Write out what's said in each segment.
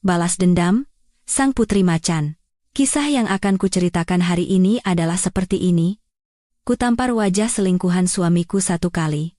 Balas dendam, Sang Putri Macan. Kisah yang akan kuceritakan hari ini adalah seperti ini. Kutampar wajah selingkuhan suamiku satu kali.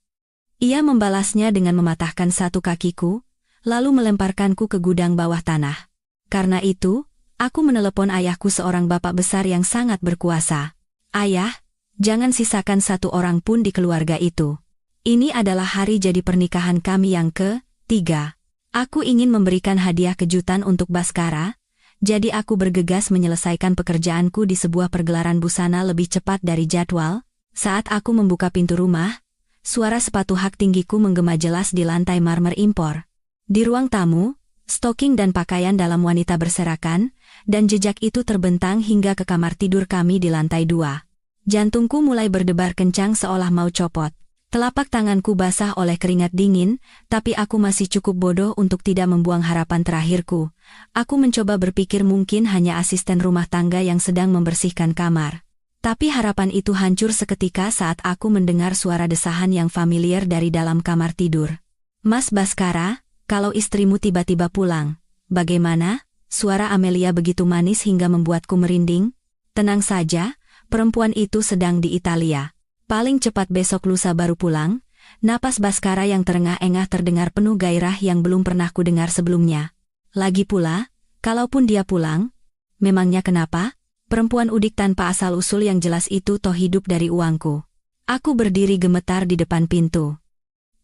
Ia membalasnya dengan mematahkan satu kakiku, lalu melemparkanku ke gudang bawah tanah. Karena itu, aku menelepon ayahku, seorang bapak besar yang sangat berkuasa. Ayah, jangan sisakan satu orang pun di keluarga itu. Ini adalah hari jadi pernikahan kami yang ke-3. Aku ingin memberikan hadiah kejutan untuk Baskara, jadi aku bergegas menyelesaikan pekerjaanku di sebuah pergelaran busana lebih cepat dari jadwal. Saat aku membuka pintu rumah, suara sepatu hak tinggiku menggema jelas di lantai marmer impor. Di ruang tamu, stoking dan pakaian dalam wanita berserakan, dan jejak itu terbentang hingga ke kamar tidur kami di lantai 2. Jantungku mulai berdebar kencang seolah mau copot. Telapak tanganku basah oleh keringat dingin, tapi aku masih cukup bodoh untuk tidak membuang harapan terakhirku. Aku mencoba berpikir mungkin hanya asisten rumah tangga yang sedang membersihkan kamar. Tapi harapan itu hancur seketika saat aku mendengar suara desahan yang familiar dari dalam kamar tidur. "Mas Baskara, kalau istrimu tiba-tiba pulang, bagaimana?" Suara Amelia begitu manis hingga membuatku merinding. "Tenang saja, perempuan itu sedang di Italia. Paling cepat besok lusa baru pulang." Napas Baskara yang terengah-engah terdengar penuh gairah yang belum pernah kudengar sebelumnya. Lagi pula, kalaupun dia pulang, memangnya kenapa? Perempuan udik tanpa asal-usul yang jelas itu toh hidup dari uangku. Aku berdiri gemetar di depan pintu.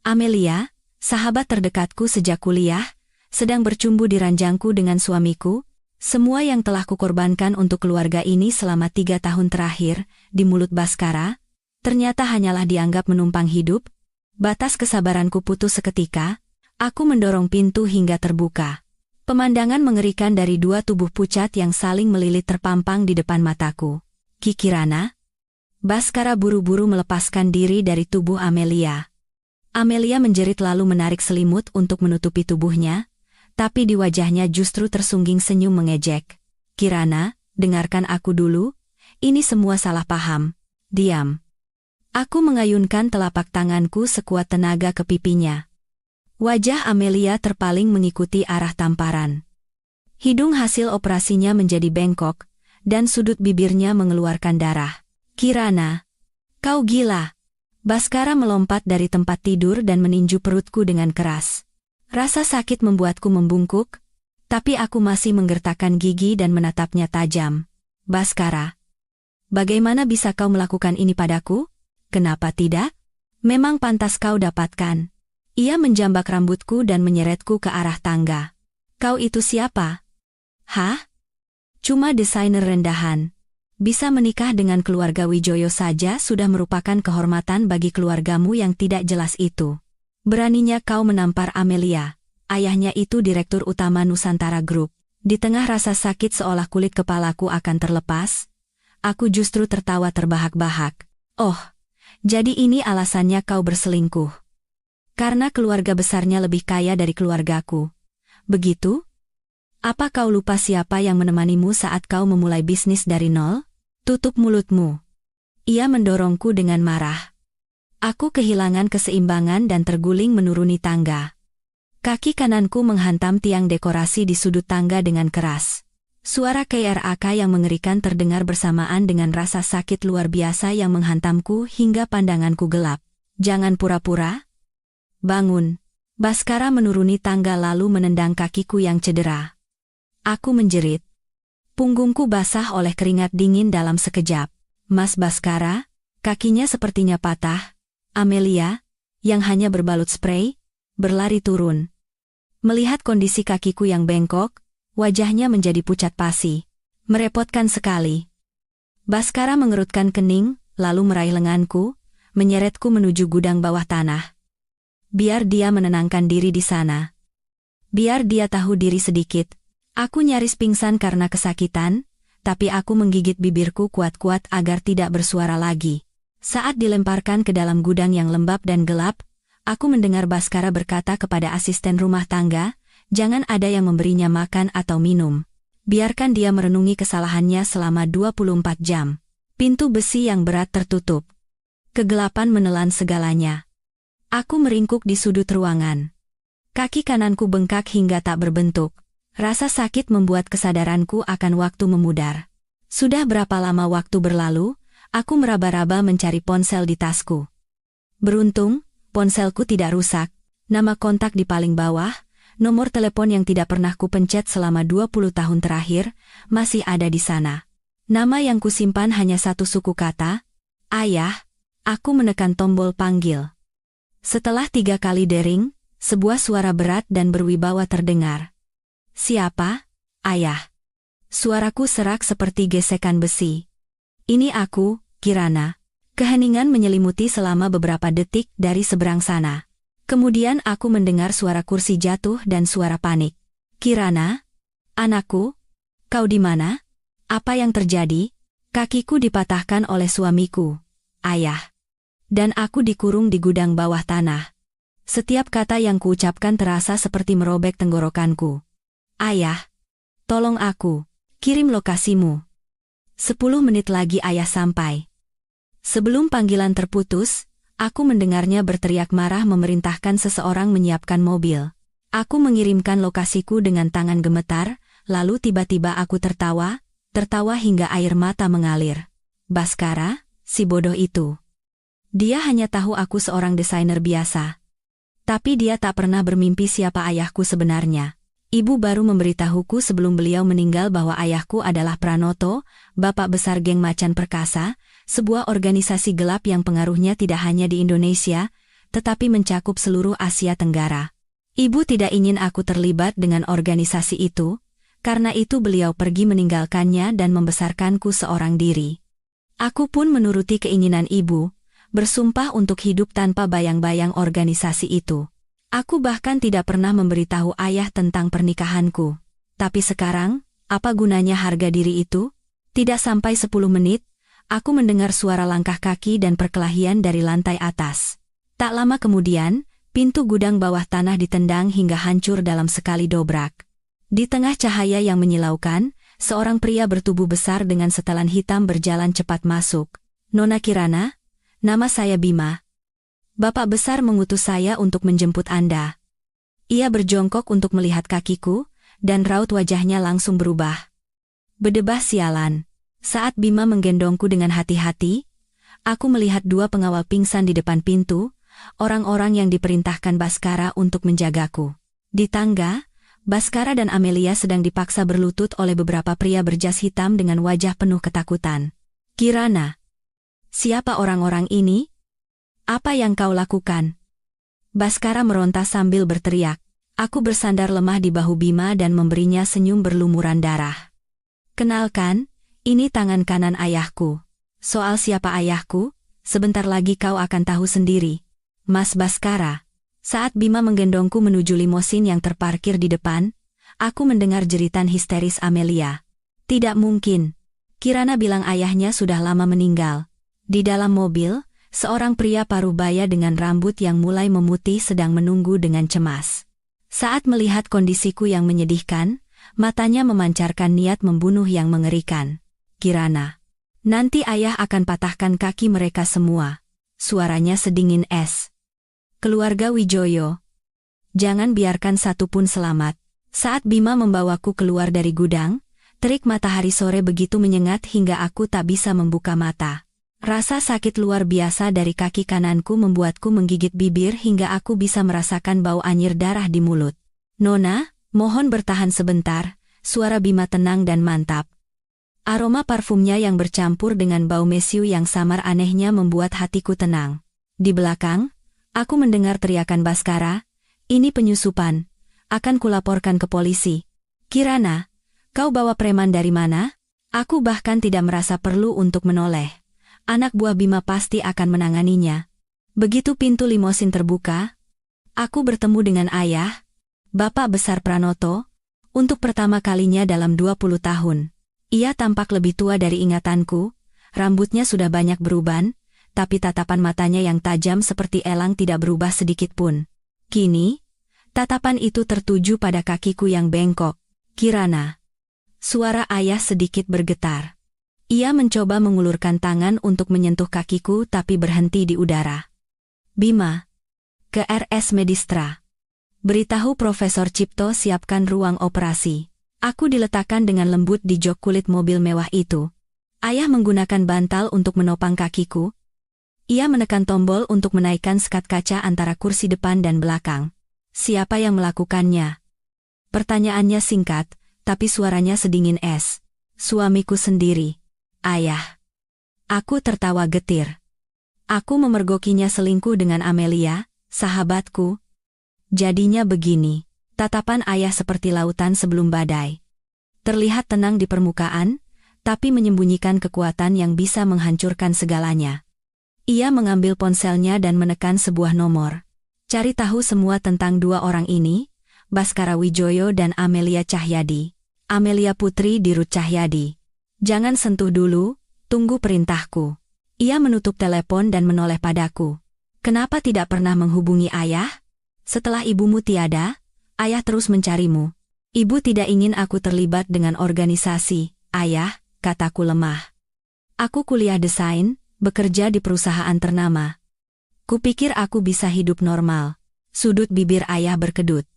Amelia, sahabat terdekatku sejak kuliah, sedang bercumbu di ranjangku dengan suamiku. Semua yang telah kukorbankan untuk keluarga ini selama 3 tahun terakhir, di mulut Baskara, ternyata hanyalah dianggap menumpang hidup. Batas kesabaranku putus seketika. Aku mendorong pintu hingga terbuka. Pemandangan mengerikan dari dua tubuh pucat yang saling melilit terpampang di depan mataku. "Kikirana?" Baskara buru-buru melepaskan diri dari tubuh Amelia. Amelia menjerit lalu menarik selimut untuk menutupi tubuhnya, tapi di wajahnya justru tersungging senyum mengejek. "Kirana, dengarkan aku dulu. Ini semua salah paham. Diam." Aku mengayunkan telapak tanganku sekuat tenaga ke pipinya. Wajah Amelia terpaling mengikuti arah tamparan. Hidung hasil operasinya menjadi bengkok, dan sudut bibirnya mengeluarkan darah. "Kirana, kau gila!" Baskara melompat dari tempat tidur dan meninju perutku dengan keras. Rasa sakit membuatku membungkuk, tapi aku masih menggertakkan gigi dan menatapnya tajam. "Baskara, bagaimana bisa kau melakukan ini padaku? Kenapa tidak? Memang pantas kau dapatkan." Ia menjambak rambutku dan menyeretku ke arah tangga. "Kau itu siapa?" "Hah? Cuma desainer rendahan. Bisa menikah dengan keluarga Wijoyo saja sudah merupakan kehormatan bagi keluargamu yang tidak jelas itu. Beraninya kau menampar Amelia. Ayahnya itu direktur utama Nusantara Group." Di tengah rasa sakit seolah kulit kepalaku akan terlepas, aku justru tertawa terbahak-bahak. "Oh, jadi ini alasannya kau berselingkuh. Karena keluarga besarnya lebih kaya dari keluargaku. Begitu? Apa kau lupa siapa yang menemanimu saat kau memulai bisnis dari nol? Tutup mulutmu." Ia mendorongku dengan marah. Aku kehilangan keseimbangan dan terguling menuruni tangga. Kaki kananku menghantam tiang dekorasi di sudut tangga dengan keras. Suara KRAK yang mengerikan terdengar bersamaan dengan rasa sakit luar biasa yang menghantamku hingga pandanganku gelap. "Jangan pura-pura. Bangun." Baskara menuruni tangga lalu menendang kakiku yang cedera. Aku menjerit. Punggungku basah oleh keringat dingin dalam sekejap. "Mas Baskara?" Kakinya sepertinya patah. Amelia, yang hanya berbalut spray, berlari turun. Melihat kondisi kakiku yang bengkok, wajahnya menjadi pucat pasi. Merepotkan sekali. Baskara mengerutkan kening, lalu meraih lenganku, menyeretku menuju gudang bawah tanah. Biar dia menenangkan diri di sana. Biar dia tahu diri sedikit. Aku nyaris pingsan karena kesakitan, tapi aku menggigit bibirku kuat-kuat agar tidak bersuara lagi. Saat dilemparkan ke dalam gudang yang lembab dan gelap, aku mendengar Baskara berkata kepada asisten rumah tangga, "Jangan ada yang memberinya makan atau minum. Biarkan dia merenungi kesalahannya selama 24 jam. Pintu besi yang berat tertutup. Kegelapan menelan segalanya." Aku meringkuk di sudut ruangan. Kaki kananku bengkak hingga tak berbentuk. Rasa sakit membuat kesadaranku akan waktu memudar. Sudah berapa lama waktu berlalu, aku meraba-raba mencari ponsel di tasku. Beruntung, ponselku tidak rusak. Nama kontak di paling bawah, nomor telepon yang tidak pernah kupencet selama 20 tahun terakhir, masih ada di sana. Nama yang kusimpan hanya satu suku kata, ayah. Aku menekan tombol panggil. Setelah 3 kali dering, sebuah suara berat dan berwibawa terdengar. Siapa? Ayah. Suaraku serak seperti gesekan besi. Ini aku, Kirana. Keheningan menyelimuti selama beberapa detik dari seberang sana. Kemudian aku mendengar suara kursi jatuh dan suara panik. Kirana? Anakku? Kau di mana? Apa yang terjadi? Kakiku dipatahkan oleh suamiku. Ayah. Dan aku dikurung di gudang bawah tanah. Setiap kata yang kuucapkan terasa seperti merobek tenggorokanku. Ayah. Tolong aku. Kirim lokasimu. 10 menit lagi ayah sampai. Sebelum panggilan terputus, aku mendengarnya berteriak marah memerintahkan seseorang menyiapkan mobil. Aku mengirimkan lokasiku dengan tangan gemetar, lalu tiba-tiba aku tertawa hingga air mata mengalir. Baskara, si bodoh itu. Dia hanya tahu aku seorang desainer biasa. Tapi dia tak pernah bermimpi siapa ayahku sebenarnya. Ibu baru memberitahuku sebelum beliau meninggal bahwa ayahku adalah Pranoto, bapak besar geng Macan Perkasa, sebuah organisasi gelap yang pengaruhnya tidak hanya di Indonesia, tetapi mencakup seluruh Asia Tenggara. Ibu tidak ingin aku terlibat dengan organisasi itu, karena itu beliau pergi meninggalkannya dan membesarkanku seorang diri. Aku pun menuruti keinginan ibu, bersumpah untuk hidup tanpa bayang-bayang organisasi itu. Aku bahkan tidak pernah memberitahu ayah tentang pernikahanku. Tapi sekarang, apa gunanya harga diri itu? Tidak sampai 10 menit, aku mendengar suara langkah kaki dan perkelahian dari lantai atas. Tak lama kemudian, pintu gudang bawah tanah ditendang hingga hancur dalam sekali dobrak. Di tengah cahaya yang menyilaukan, seorang pria bertubuh besar dengan setelan hitam berjalan cepat masuk. Nona Kirana? Nama saya Bima. Bapak besar mengutus saya untuk menjemput Anda. Ia berjongkok untuk melihat kakiku, dan raut wajahnya langsung berubah. Bedebah sialan. Saat Bima menggendongku dengan hati-hati, aku melihat 2 pengawal pingsan di depan pintu, orang-orang yang diperintahkan Baskara untuk menjagaku. Di tangga, Baskara dan Amelia sedang dipaksa berlutut oleh beberapa pria berjas hitam dengan wajah penuh ketakutan. Kirana. Siapa orang-orang ini? Apa yang kau lakukan? Baskara meronta sambil berteriak. Aku bersandar lemah di bahu Bima dan memberinya senyum berlumuran darah. Kenalkan, ini tangan kanan ayahku. Soal siapa ayahku, sebentar lagi kau akan tahu sendiri. Mas Baskara. Saat Bima menggendongku menuju limosin yang terparkir di depan, aku mendengar jeritan histeris Amelia. Tidak mungkin. Kirana bilang ayahnya sudah lama meninggal. Di dalam mobil, seorang pria parubaya dengan rambut yang mulai memutih sedang menunggu dengan cemas. Saat melihat kondisiku yang menyedihkan, matanya memancarkan niat membunuh yang mengerikan. Kirana. Nanti ayah akan patahkan kaki mereka semua. Suaranya sedingin es. Keluarga Wijoyo. Jangan biarkan satu pun selamat. Saat Bima membawaku keluar dari gudang, terik matahari sore begitu menyengat hingga aku tak bisa membuka mata. Rasa sakit luar biasa dari kaki kananku membuatku menggigit bibir hingga aku bisa merasakan bau anyir darah di mulut. Nona, mohon bertahan sebentar, suara Bima tenang dan mantap. Aroma parfumnya yang bercampur dengan bau mesiu yang samar anehnya membuat hatiku tenang. Di belakang, aku mendengar teriakan Baskara, ini penyusupan, akan kulaporkan ke polisi. Kirana, kau bawa preman dari mana? Aku bahkan tidak merasa perlu untuk menoleh. Anak buah Bima pasti akan menanganinya. Begitu pintu limosin terbuka, aku bertemu dengan ayah, Bapak Besar Pranoto, untuk pertama kalinya dalam 20 tahun. Ia tampak lebih tua dari ingatanku, rambutnya sudah banyak beruban, tapi tatapan matanya yang tajam seperti elang tidak berubah sedikit pun. Kini, tatapan itu tertuju pada kakiku yang bengkok. Kirana. Suara ayah sedikit bergetar. Ia mencoba mengulurkan tangan untuk menyentuh kakiku tapi berhenti di udara. Bima. Ke RS Medistra. Beritahu Profesor Cipto siapkan ruang operasi. Aku diletakkan dengan lembut di jok kulit mobil mewah itu. Ayah menggunakan bantal untuk menopang kakiku. Ia menekan tombol untuk menaikkan sekat kaca antara kursi depan dan belakang. Siapa yang melakukannya? Pertanyaannya singkat, tapi suaranya sedingin es. Suamiku sendiri. Ayah. Aku tertawa getir. Aku memergokinya selingkuh dengan Amelia, sahabatku. Jadinya begini. Tatapan ayah seperti lautan sebelum badai. Terlihat tenang di permukaan, tapi menyembunyikan kekuatan yang bisa menghancurkan segalanya. Ia mengambil ponselnya dan menekan sebuah nomor. Cari tahu semua tentang dua orang ini, Baskara Wijoyo dan Amelia Cahyadi. Amelia Putri Dirut Cahyadi. Jangan sentuh dulu, tunggu perintahku. Ia menutup telepon dan menoleh padaku. Kenapa tidak pernah menghubungi ayah? Setelah ibumu tiada, ayah terus mencarimu. Ibu tidak ingin aku terlibat dengan organisasi, ayah, kataku lemah. Aku kuliah desain, bekerja di perusahaan ternama. Kupikir aku bisa hidup normal. Sudut bibir ayah berkedut.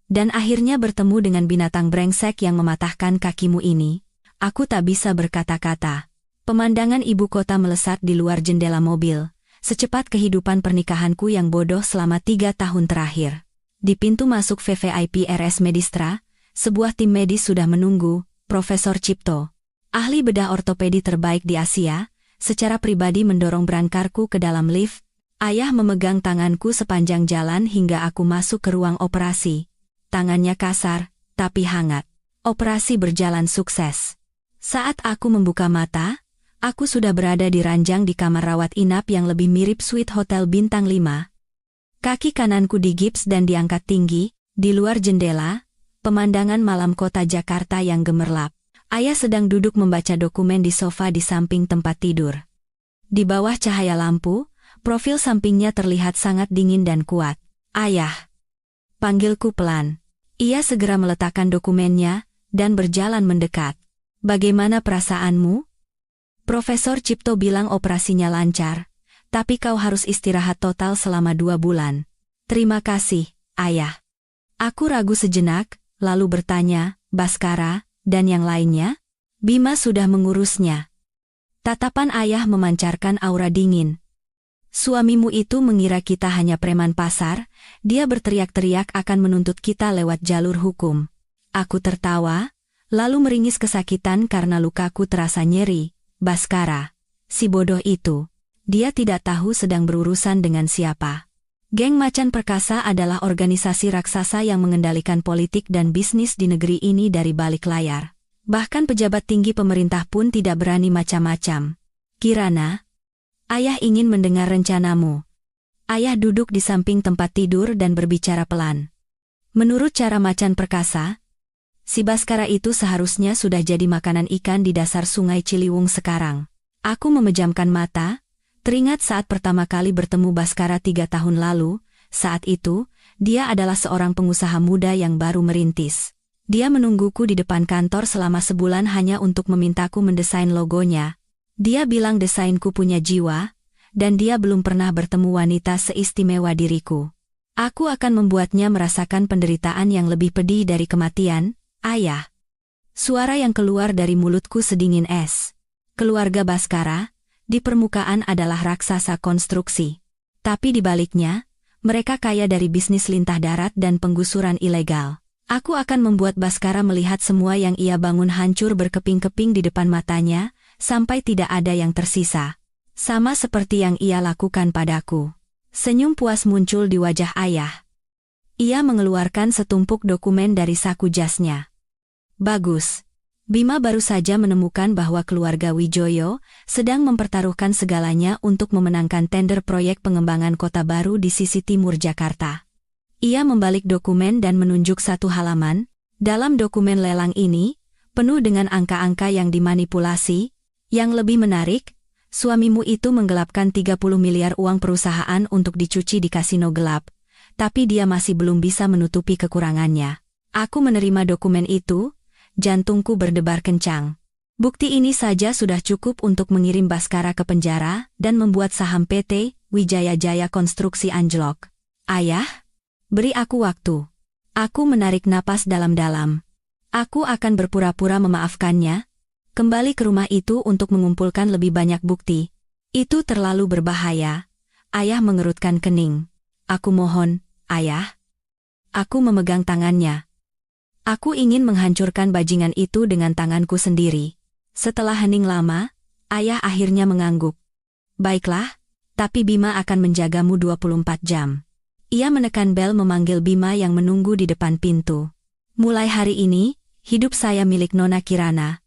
Dan akhirnya bertemu dengan binatang brengsek yang mematahkan kakimu ini. Aku tak bisa berkata-kata. Pemandangan ibu kota melesat di luar jendela mobil. Secepat kehidupan pernikahanku yang bodoh selama 3 tahun terakhir. Di pintu masuk VVIP RS Medistra, sebuah tim medis sudah menunggu, Profesor Cipto. Ahli bedah ortopedi terbaik di Asia, secara pribadi mendorong brankarku ke dalam lift. Ayah memegang tanganku sepanjang jalan hingga aku masuk ke ruang operasi. Tangannya kasar, tapi hangat. Operasi berjalan sukses. Saat aku membuka mata, aku sudah berada di ranjang di kamar rawat inap yang lebih mirip suite hotel bintang 5. Kaki kananku digips dan diangkat tinggi, di luar jendela, pemandangan malam kota Jakarta yang gemerlap. Ayah sedang duduk membaca dokumen di sofa di samping tempat tidur. Di bawah cahaya lampu, profil sampingnya terlihat sangat dingin dan kuat. Ayah. Panggilku pelan. Ia segera meletakkan dokumennya, dan berjalan mendekat. Bagaimana perasaanmu? Profesor Cipto bilang operasinya lancar, tapi kau harus istirahat total selama 2 bulan. Terima kasih, ayah. Aku ragu sejenak, lalu bertanya, Baskara, dan yang lainnya? Bima sudah mengurusnya. Tatapan ayah memancarkan aura dingin. Suamimu itu mengira kita hanya preman pasar, dia berteriak-teriak akan menuntut kita lewat jalur hukum. Aku tertawa, lalu meringis kesakitan karena lukaku terasa nyeri. Baskara, si bodoh itu, dia tidak tahu sedang berurusan dengan siapa. Geng Macan Perkasa adalah organisasi raksasa yang mengendalikan politik dan bisnis di negeri ini dari balik layar. Bahkan pejabat tinggi pemerintah pun tidak berani macam-macam. Kirana, ayah ingin mendengar rencanamu. Ayah duduk di samping tempat tidur dan berbicara pelan. Menurut cara Macan Perkasa, si Baskara itu seharusnya sudah jadi makanan ikan di dasar sungai Ciliwung sekarang. Aku memejamkan mata, teringat saat pertama kali bertemu Baskara 3 tahun lalu. Saat itu, dia adalah seorang pengusaha muda yang baru merintis. Dia menungguku di depan kantor selama sebulan hanya untuk memintaku mendesain logonya. Dia bilang desainku punya jiwa, dan dia belum pernah bertemu wanita seistimewa diriku. Aku akan membuatnya merasakan penderitaan yang lebih pedih dari kematian. Ayah. Suara yang keluar dari mulutku sedingin es. Keluarga Baskara, di permukaan adalah raksasa konstruksi. Tapi di baliknya, mereka kaya dari bisnis lintah darat dan penggusuran ilegal. Aku akan membuat Baskara melihat semua yang ia bangun hancur berkeping-keping di depan matanya, sampai tidak ada yang tersisa. Sama seperti yang ia lakukan padaku. Senyum puas muncul di wajah ayah. Ia mengeluarkan setumpuk dokumen dari saku jasnya. Bagus. Bima baru saja menemukan bahwa keluarga Wijoyo sedang mempertaruhkan segalanya untuk memenangkan tender proyek pengembangan kota baru di sisi timur Jakarta. Ia membalik dokumen dan menunjuk satu halaman. Dalam dokumen lelang ini, penuh dengan angka-angka yang dimanipulasi. Yang lebih menarik, suamimu itu menggelapkan 30 miliar uang perusahaan untuk dicuci di kasino gelap, tapi dia masih belum bisa menutupi kekurangannya. Aku menerima dokumen itu. Jantungku berdebar kencang. Bukti ini saja sudah cukup untuk mengirim Baskara ke penjara dan membuat saham PT Wijaya Jaya Konstruksi anjlok. Ayah? Beri aku waktu. Aku menarik napas dalam-dalam. Aku akan berpura-pura memaafkannya, kembali ke rumah itu untuk mengumpulkan lebih banyak bukti. Itu terlalu berbahaya. Ayah mengerutkan kening. Aku mohon, Ayah. Aku memegang tangannya. Aku ingin menghancurkan bajingan itu dengan tanganku sendiri. Setelah hening lama, Ayah akhirnya mengangguk. Baiklah, tapi Bima akan menjagamu 24 jam. Ia menekan bel memanggil Bima yang menunggu di depan pintu. Mulai hari ini, hidup saya milik Nona Kirana.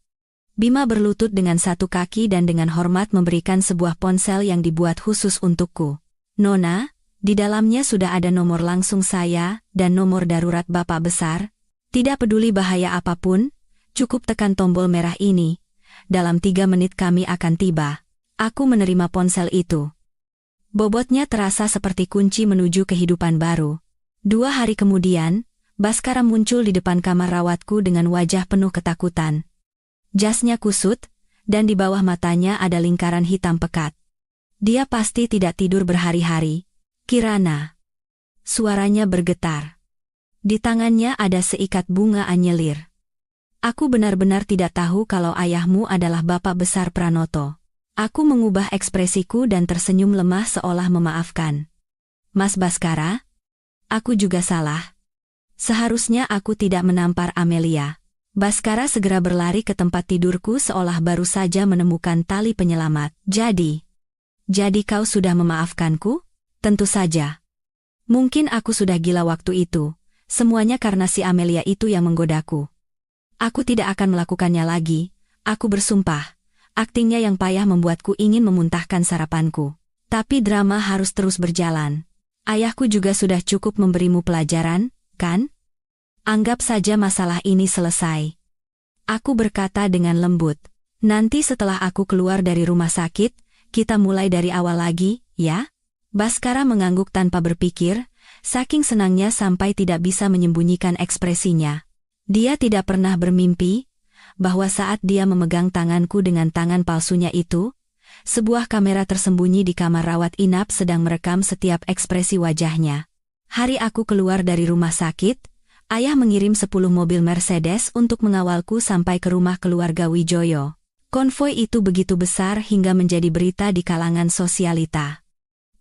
Bima berlutut dengan satu kaki dan dengan hormat memberikan sebuah ponsel yang dibuat khusus untukku. Nona, di dalamnya sudah ada nomor langsung saya dan nomor darurat Bapak Besar. Tidak peduli bahaya apapun, cukup tekan tombol merah ini. Dalam 3 menit kami akan tiba. Aku menerima ponsel itu. Bobotnya terasa seperti kunci menuju kehidupan baru. 2 hari kemudian, Baskara muncul di depan kamar rawatku dengan wajah penuh ketakutan. Jasnya kusut, dan di bawah matanya ada lingkaran hitam pekat. Dia pasti tidak tidur berhari-hari. Kirana. Suaranya bergetar. Di tangannya ada seikat bunga anyelir. Aku benar-benar tidak tahu kalau ayahmu adalah Bapak Besar Pranoto. Aku mengubah ekspresiku dan tersenyum lemah seolah memaafkan. Mas Baskara? Aku juga salah. Seharusnya aku tidak menampar Amelia. Baskara segera berlari ke tempat tidurku seolah baru saja menemukan tali penyelamat. Jadi kau sudah memaafkanku? Tentu saja. Mungkin aku sudah gila waktu itu. Semuanya karena si Amelia itu yang menggodaku. Aku tidak akan melakukannya lagi, aku bersumpah. Aktingnya yang payah membuatku ingin memuntahkan sarapanku. Tapi drama harus terus berjalan. Ayahku juga sudah cukup memberimu pelajaran, kan? Anggap saja masalah ini selesai. Aku berkata dengan lembut. Nanti setelah aku keluar dari rumah sakit, kita mulai dari awal lagi, ya? Baskara mengangguk tanpa berpikir, saking senangnya sampai tidak bisa menyembunyikan ekspresinya. Dia tidak pernah bermimpi bahwa saat dia memegang tanganku dengan tangan palsunya itu, sebuah kamera tersembunyi di kamar rawat inap sedang merekam setiap ekspresi wajahnya. Hari aku keluar dari rumah sakit, ayah mengirim 10 mobil Mercedes untuk mengawalku sampai ke rumah keluarga Wijoyo. Konvoi itu begitu besar hingga menjadi berita di kalangan sosialita.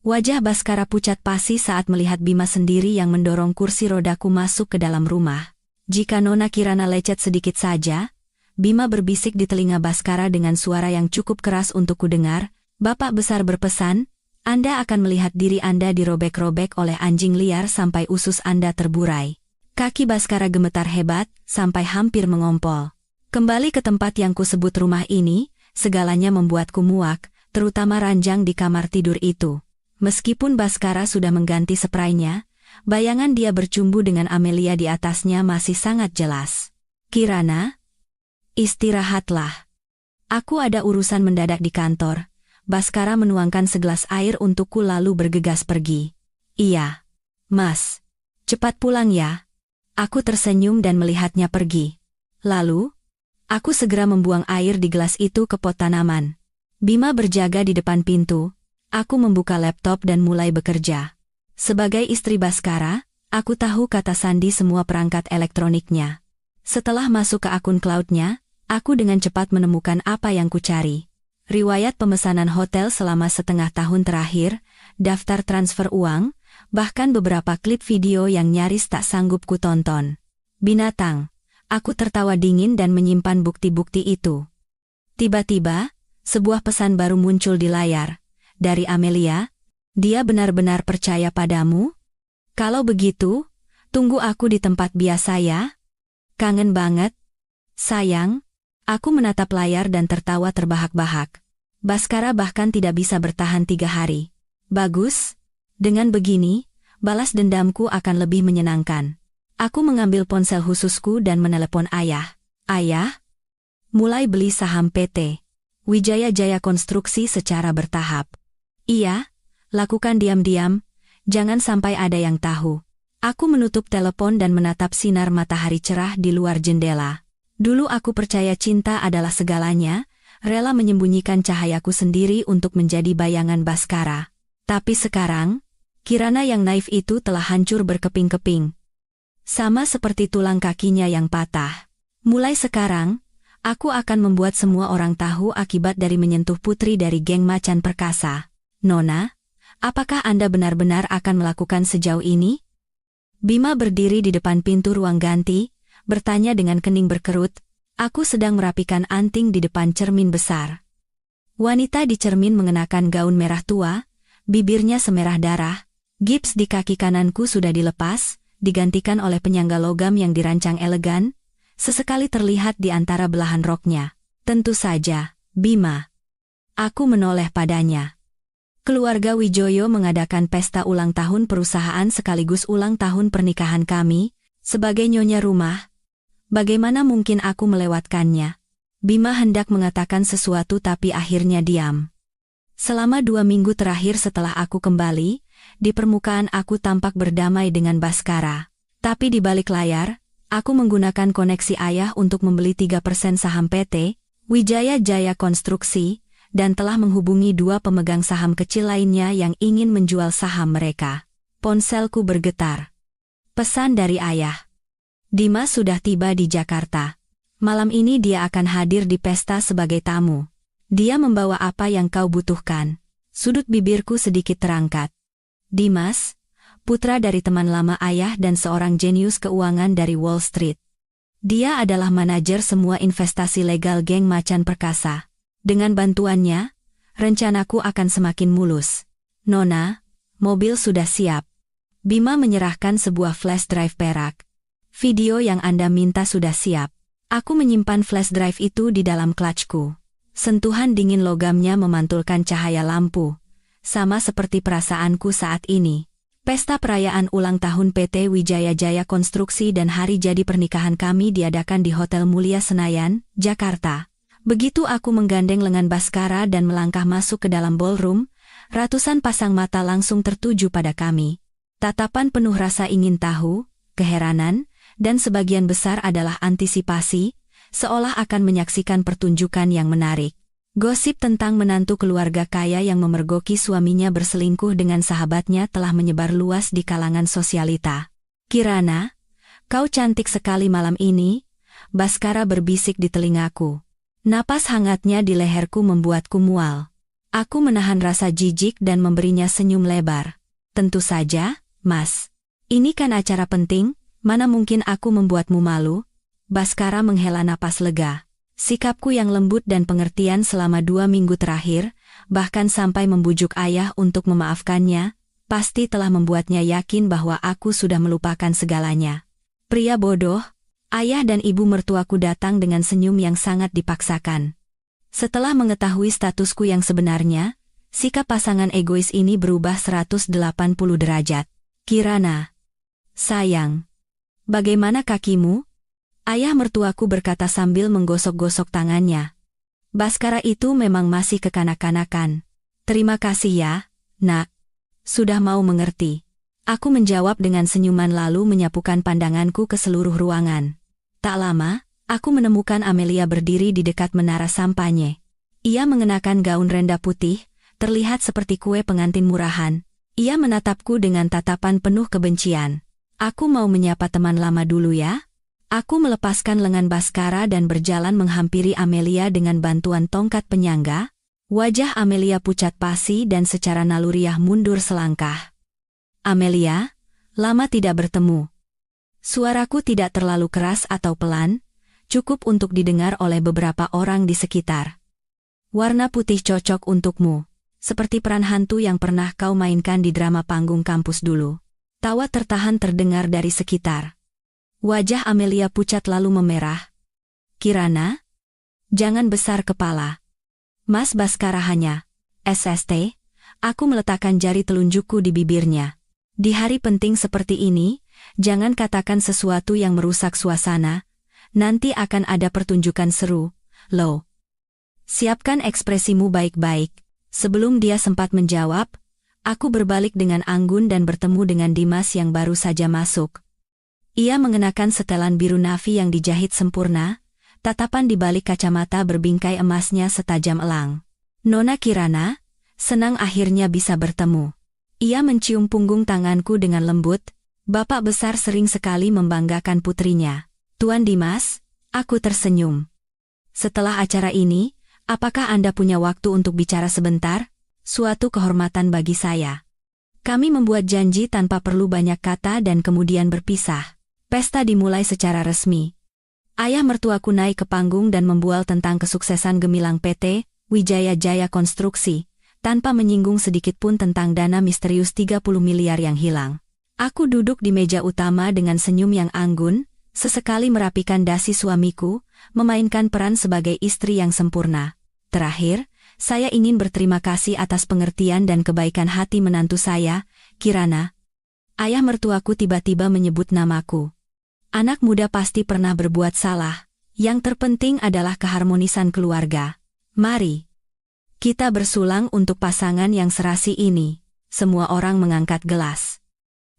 Wajah Baskara pucat pasi saat melihat Bima sendiri yang mendorong kursi rodaku masuk ke dalam rumah. Jika Nona Kirana lecet sedikit saja, Bima berbisik di telinga Baskara dengan suara yang cukup keras untuk kudengar, Bapak Besar berpesan, Anda akan melihat diri Anda dirobek-robek oleh anjing liar sampai usus Anda terburai. Kaki Baskara gemetar hebat, sampai hampir mengompol. Kembali ke tempat yang kusebut rumah ini, segalanya membuatku muak, terutama ranjang di kamar tidur itu. Meskipun Baskara sudah mengganti spraynya, bayangan dia bercumbu dengan Amelia di atasnya masih sangat jelas. Kirana? Istirahatlah. Aku ada urusan mendadak di kantor. Baskara menuangkan segelas air untukku lalu bergegas pergi. Iya. Mas. Cepat pulang ya. Aku tersenyum dan melihatnya pergi. Lalu, aku segera membuang air di gelas itu ke pot tanaman. Bima berjaga di depan pintu. Aku membuka laptop dan mulai bekerja. Sebagai istri Baskara, aku tahu kata sandi semua perangkat elektroniknya. Setelah masuk ke akun cloud-nya, aku dengan cepat menemukan apa yang kucari. Riwayat pemesanan hotel selama setengah tahun terakhir, daftar transfer uang, bahkan beberapa klip video yang nyaris tak sanggup kutonton. Binatang. Aku tertawa dingin dan menyimpan bukti-bukti itu. Tiba-tiba, sebuah pesan baru muncul di layar. Dari Amelia, dia benar-benar percaya padamu? Kalau begitu, tunggu aku di tempat biasa ya. Kangen banget. Sayang, aku menatap layar dan tertawa terbahak-bahak. Baskara bahkan tidak bisa bertahan 3 hari. Bagus. Dengan begini, balas dendamku akan lebih menyenangkan. Aku mengambil ponsel khususku dan menelepon ayah. Ayah? Mulai beli saham PT Wijaya Jaya Konstruksi secara bertahap. Iya, lakukan diam-diam, jangan sampai ada yang tahu. Aku menutup telepon dan menatap sinar matahari cerah di luar jendela. Dulu aku percaya cinta adalah segalanya, rela menyembunyikan cahayaku sendiri untuk menjadi bayangan Baskara. Tapi sekarang, Kirana yang naif itu telah hancur berkeping-keping. Sama seperti tulang kakinya yang patah. Mulai sekarang, aku akan membuat semua orang tahu akibat dari menyentuh putri dari geng macan perkasa. Nona, apakah Anda benar-benar akan melakukan sejauh ini? Bima berdiri di depan pintu ruang ganti, bertanya dengan kening berkerut. Aku sedang merapikan anting di depan cermin besar. Wanita di cermin mengenakan gaun merah tua, bibirnya semerah darah. Gips di kaki kananku sudah dilepas, digantikan oleh penyangga logam yang dirancang elegan, sesekali terlihat di antara belahan roknya. Tentu saja, Bima. Aku menoleh padanya. Keluarga Wijoyo mengadakan pesta ulang tahun perusahaan sekaligus ulang tahun pernikahan kami. Sebagai nyonya rumah, bagaimana mungkin aku melewatkannya? Bima hendak mengatakan sesuatu tapi akhirnya diam. Selama 2 minggu terakhir setelah aku kembali, di permukaan aku tampak berdamai dengan Baskara. Tapi di balik layar, aku menggunakan koneksi ayah untuk membeli 3% saham PT, Wijaya Jaya Konstruksi, dan telah menghubungi 2 pemegang saham kecil lainnya yang ingin menjual saham mereka. Ponselku bergetar. Pesan dari ayah. Dimas sudah tiba di Jakarta. Malam ini dia akan hadir di pesta sebagai tamu. Dia membawa apa yang kau butuhkan. Sudut bibirku sedikit terangkat. Dimas, putra dari teman lama ayah dan seorang jenius keuangan dari Wall Street. Dia adalah manajer semua investasi legal geng macan perkasa. Dengan bantuannya, rencanaku akan semakin mulus. Nona, mobil sudah siap. Bima menyerahkan sebuah flash drive perak. Video yang Anda minta sudah siap. Aku menyimpan flash drive itu di dalam clutchku. Sentuhan dingin logamnya memantulkan cahaya lampu. Sama seperti perasaanku saat ini. Pesta perayaan ulang tahun PT Wijaya Jaya Konstruksi dan hari jadi pernikahan kami diadakan di Hotel Mulia Senayan, Jakarta. Begitu aku menggandeng lengan Baskara dan melangkah masuk ke dalam ballroom, ratusan pasang mata langsung tertuju pada kami. Tatapan penuh rasa ingin tahu, keheranan, dan sebagian besar adalah antisipasi, seolah akan menyaksikan pertunjukan yang menarik. Gosip tentang menantu keluarga kaya yang memergoki suaminya berselingkuh dengan sahabatnya telah menyebar luas di kalangan sosialita. Kirana, kau cantik sekali malam ini, Baskara berbisik di telingaku. Napas hangatnya di leherku membuatku mual. Aku menahan rasa jijik dan memberinya senyum lebar. Tentu saja, Mas. Ini kan acara penting. Mana mungkin aku membuatmu malu? Baskara menghela napas lega. Sikapku yang lembut dan pengertian selama 2 minggu terakhir, bahkan sampai membujuk ayah untuk memaafkannya, pasti telah membuatnya yakin bahwa aku sudah melupakan segalanya. Pria bodoh, ayah dan ibu mertuaku datang dengan senyum yang sangat dipaksakan. Setelah mengetahui statusku yang sebenarnya, sikap pasangan egois ini berubah 180 derajat. Kirana. Sayang. Bagaimana kakimu? Ayah mertuaku berkata sambil menggosok-gosok tangannya. Baskara itu memang masih kekanak-kanakan. Terima kasih ya, nak. Sudah mau mengerti. Aku menjawab dengan senyuman lalu menyapukan pandanganku ke seluruh ruangan. Tak lama, aku menemukan Amelia berdiri di dekat menara sampanye. Ia mengenakan gaun renda putih, terlihat seperti kue pengantin murahan. Ia menatapku dengan tatapan penuh kebencian. Aku mau menyapa teman lama dulu ya. Aku melepaskan lengan Baskara dan berjalan menghampiri Amelia dengan bantuan tongkat penyangga. Wajah Amelia pucat pasi dan secara naluriah mundur selangkah. Amelia, lama tidak bertemu. Suaraku tidak terlalu keras atau pelan, cukup untuk didengar oleh beberapa orang di sekitar. Warna putih cocok untukmu, seperti peran hantu yang pernah kau mainkan di drama panggung kampus dulu. Tawa tertahan terdengar dari sekitar. Wajah Amelia pucat lalu memerah. Kirana? Jangan besar kepala. Mas Baskara hanya. SST, aku meletakkan jari telunjukku di bibirnya. Di hari penting seperti ini, jangan katakan sesuatu yang merusak suasana. Nanti akan ada pertunjukan seru, Lo. Siapkan ekspresimu baik-baik. Sebelum dia sempat menjawab, aku berbalik dengan anggun dan bertemu dengan Dimas yang baru saja masuk. Ia mengenakan setelan biru navy yang dijahit sempurna, tatapan di balik kacamata berbingkai emasnya setajam elang. Nona Kirana, senang akhirnya bisa bertemu. Ia mencium punggung tanganku dengan lembut. Bapak besar sering sekali membanggakan putrinya. Tuan Dimas, aku tersenyum. Setelah acara ini, apakah Anda punya waktu untuk bicara sebentar? Suatu kehormatan bagi saya. Kami membuat janji tanpa perlu banyak kata dan kemudian berpisah. Pesta dimulai secara resmi. Ayah mertuaku naik ke panggung dan membual tentang kesuksesan gemilang PT Wijaya Jaya Konstruksi, tanpa menyinggung sedikit pun tentang dana misterius 30 miliar yang hilang. Aku duduk di meja utama dengan senyum yang anggun, sesekali merapikan dasi suamiku, memainkan peran sebagai istri yang sempurna. Terakhir, saya ingin berterima kasih atas pengertian dan kebaikan hati menantu saya, Kirana. Ayah mertuaku tiba-tiba menyebut namaku. Anak muda pasti pernah berbuat salah. Yang terpenting adalah keharmonisan keluarga. Mari kita bersulang untuk pasangan yang serasi ini. Semua orang mengangkat gelas.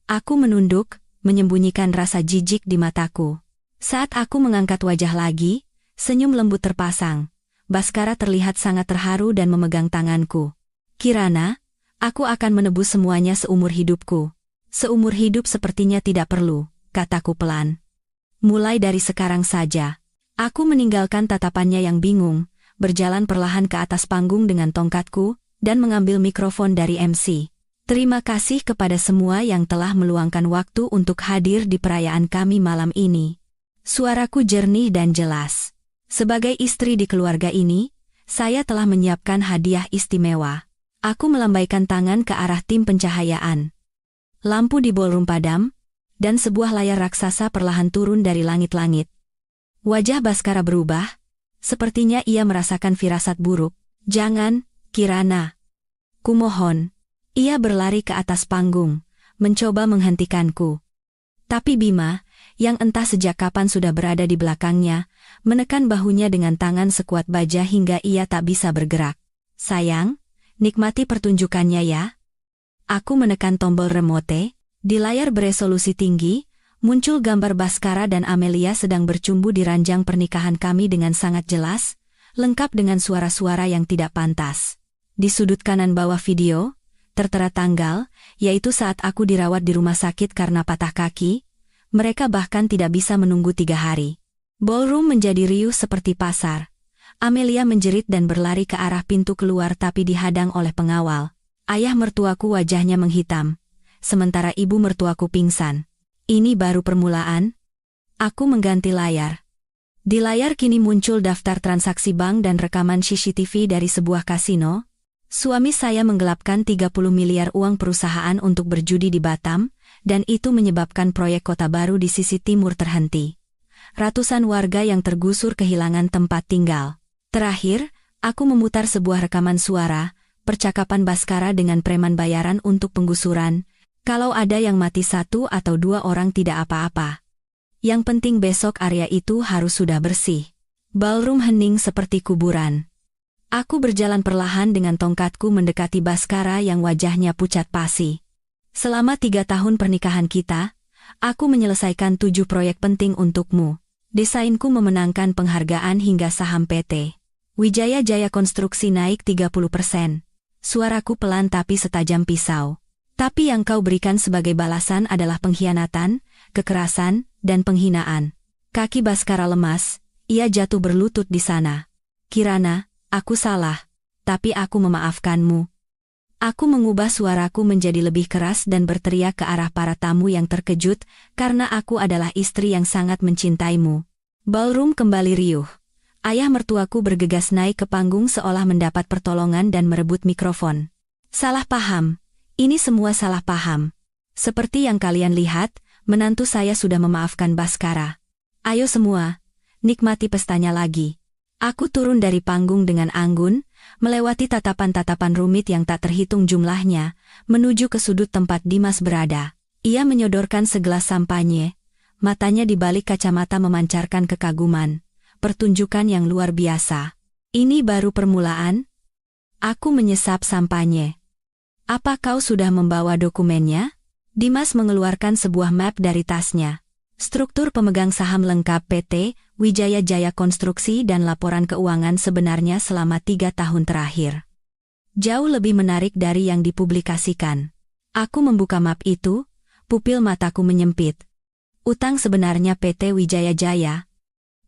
Aku menunduk, menyembunyikan rasa jijik di mataku. Saat aku mengangkat wajah lagi, senyum lembut terpasang. Baskara terlihat sangat terharu dan memegang tanganku. Kirana, aku akan menebus semuanya seumur hidupku. Seumur hidup sepertinya tidak perlu, kataku pelan. Mulai dari sekarang saja. Aku meninggalkan tatapannya yang bingung, berjalan perlahan ke atas panggung dengan tongkatku, dan mengambil mikrofon dari MC. Terima kasih kepada semua yang telah meluangkan waktu untuk hadir di perayaan kami malam ini. Suaraku jernih dan jelas. Sebagai istri di keluarga ini, saya telah menyiapkan hadiah istimewa. Aku melambaikan tangan ke arah tim pencahayaan. Lampu di ballroom padam, dan sebuah layar raksasa perlahan turun dari langit-langit. Wajah Baskara berubah. Sepertinya ia merasakan firasat buruk. Jangan, Kirana. Kumohon. Ia berlari ke atas panggung, mencoba menghentikanku. Tapi Bima, yang entah sejak kapan sudah berada di belakangnya, menekan bahunya dengan tangan sekuat baja hingga ia tak bisa bergerak. Sayang, nikmati pertunjukannya ya. Aku menekan tombol remote. Di layar beresolusi tinggi, muncul gambar Baskara dan Amelia sedang bercumbu di ranjang pernikahan kami dengan sangat jelas, lengkap dengan suara-suara yang tidak pantas. Di sudut kanan bawah video, tertera tanggal, yaitu saat aku dirawat di rumah sakit karena patah kaki. Mereka bahkan tidak bisa menunggu 3 hari. Ballroom menjadi riuh seperti pasar. Amelia menjerit dan berlari ke arah pintu keluar tapi dihadang oleh pengawal. Ayah mertuaku wajahnya menghitam, sementara ibu mertuaku pingsan. Ini baru permulaan. Aku mengganti layar. Di layar kini muncul daftar transaksi bank dan rekaman CCTV dari sebuah kasino. Suami saya menggelapkan 30 miliar uang perusahaan untuk berjudi di Batam, dan itu menyebabkan proyek kota baru di sisi timur terhenti. Ratusan warga yang tergusur kehilangan tempat tinggal. Terakhir, aku memutar sebuah rekaman suara, percakapan Baskara dengan preman bayaran untuk penggusuran. Kalau ada yang mati 1 atau 2 orang tidak apa-apa. Yang penting besok area itu harus sudah bersih. Ballroom hening seperti kuburan. Aku berjalan perlahan dengan tongkatku mendekati Baskara yang wajahnya pucat pasi. Selama 3 tahun pernikahan kita, aku menyelesaikan 7 proyek penting untukmu. Desainku memenangkan penghargaan hingga saham PT Wijaya Jaya Konstruksi naik 30%. Suaraku pelan tapi setajam pisau. Tapi yang kau berikan sebagai balasan adalah pengkhianatan, kekerasan, dan penghinaan. Kaki Baskara lemas, ia jatuh berlutut di sana. Kirana, aku salah, tapi aku memaafkanmu. Aku mengubah suaraku menjadi lebih keras dan berteriak ke arah para tamu yang terkejut, karena aku adalah istri yang sangat mencintaimu. Ballroom kembali riuh. Ayah mertuaku bergegas naik ke panggung seolah mendapat pertolongan dan merebut mikrofon. Salah paham. Ini semua salah paham. Seperti yang kalian lihat, menantu saya sudah memaafkan Baskara. Ayo semua, nikmati pestanya lagi. Aku turun dari panggung dengan anggun, melewati tatapan-tatapan rumit yang tak terhitung jumlahnya, menuju ke sudut tempat Dimas berada. Ia menyodorkan segelas sampanye, matanya di balik kacamata memancarkan kekaguman. Pertunjukan yang luar biasa. Ini baru permulaan. Aku menyesap sampanye. Apa kau sudah membawa dokumennya? Dimas mengeluarkan sebuah map dari tasnya. Struktur pemegang saham lengkap PT Wijaya Jaya Konstruksi dan laporan keuangan sebenarnya selama 3 tahun terakhir. Jauh lebih menarik dari yang dipublikasikan. Aku membuka map itu, pupil mataku menyempit. Utang sebenarnya PT Wijaya Jaya.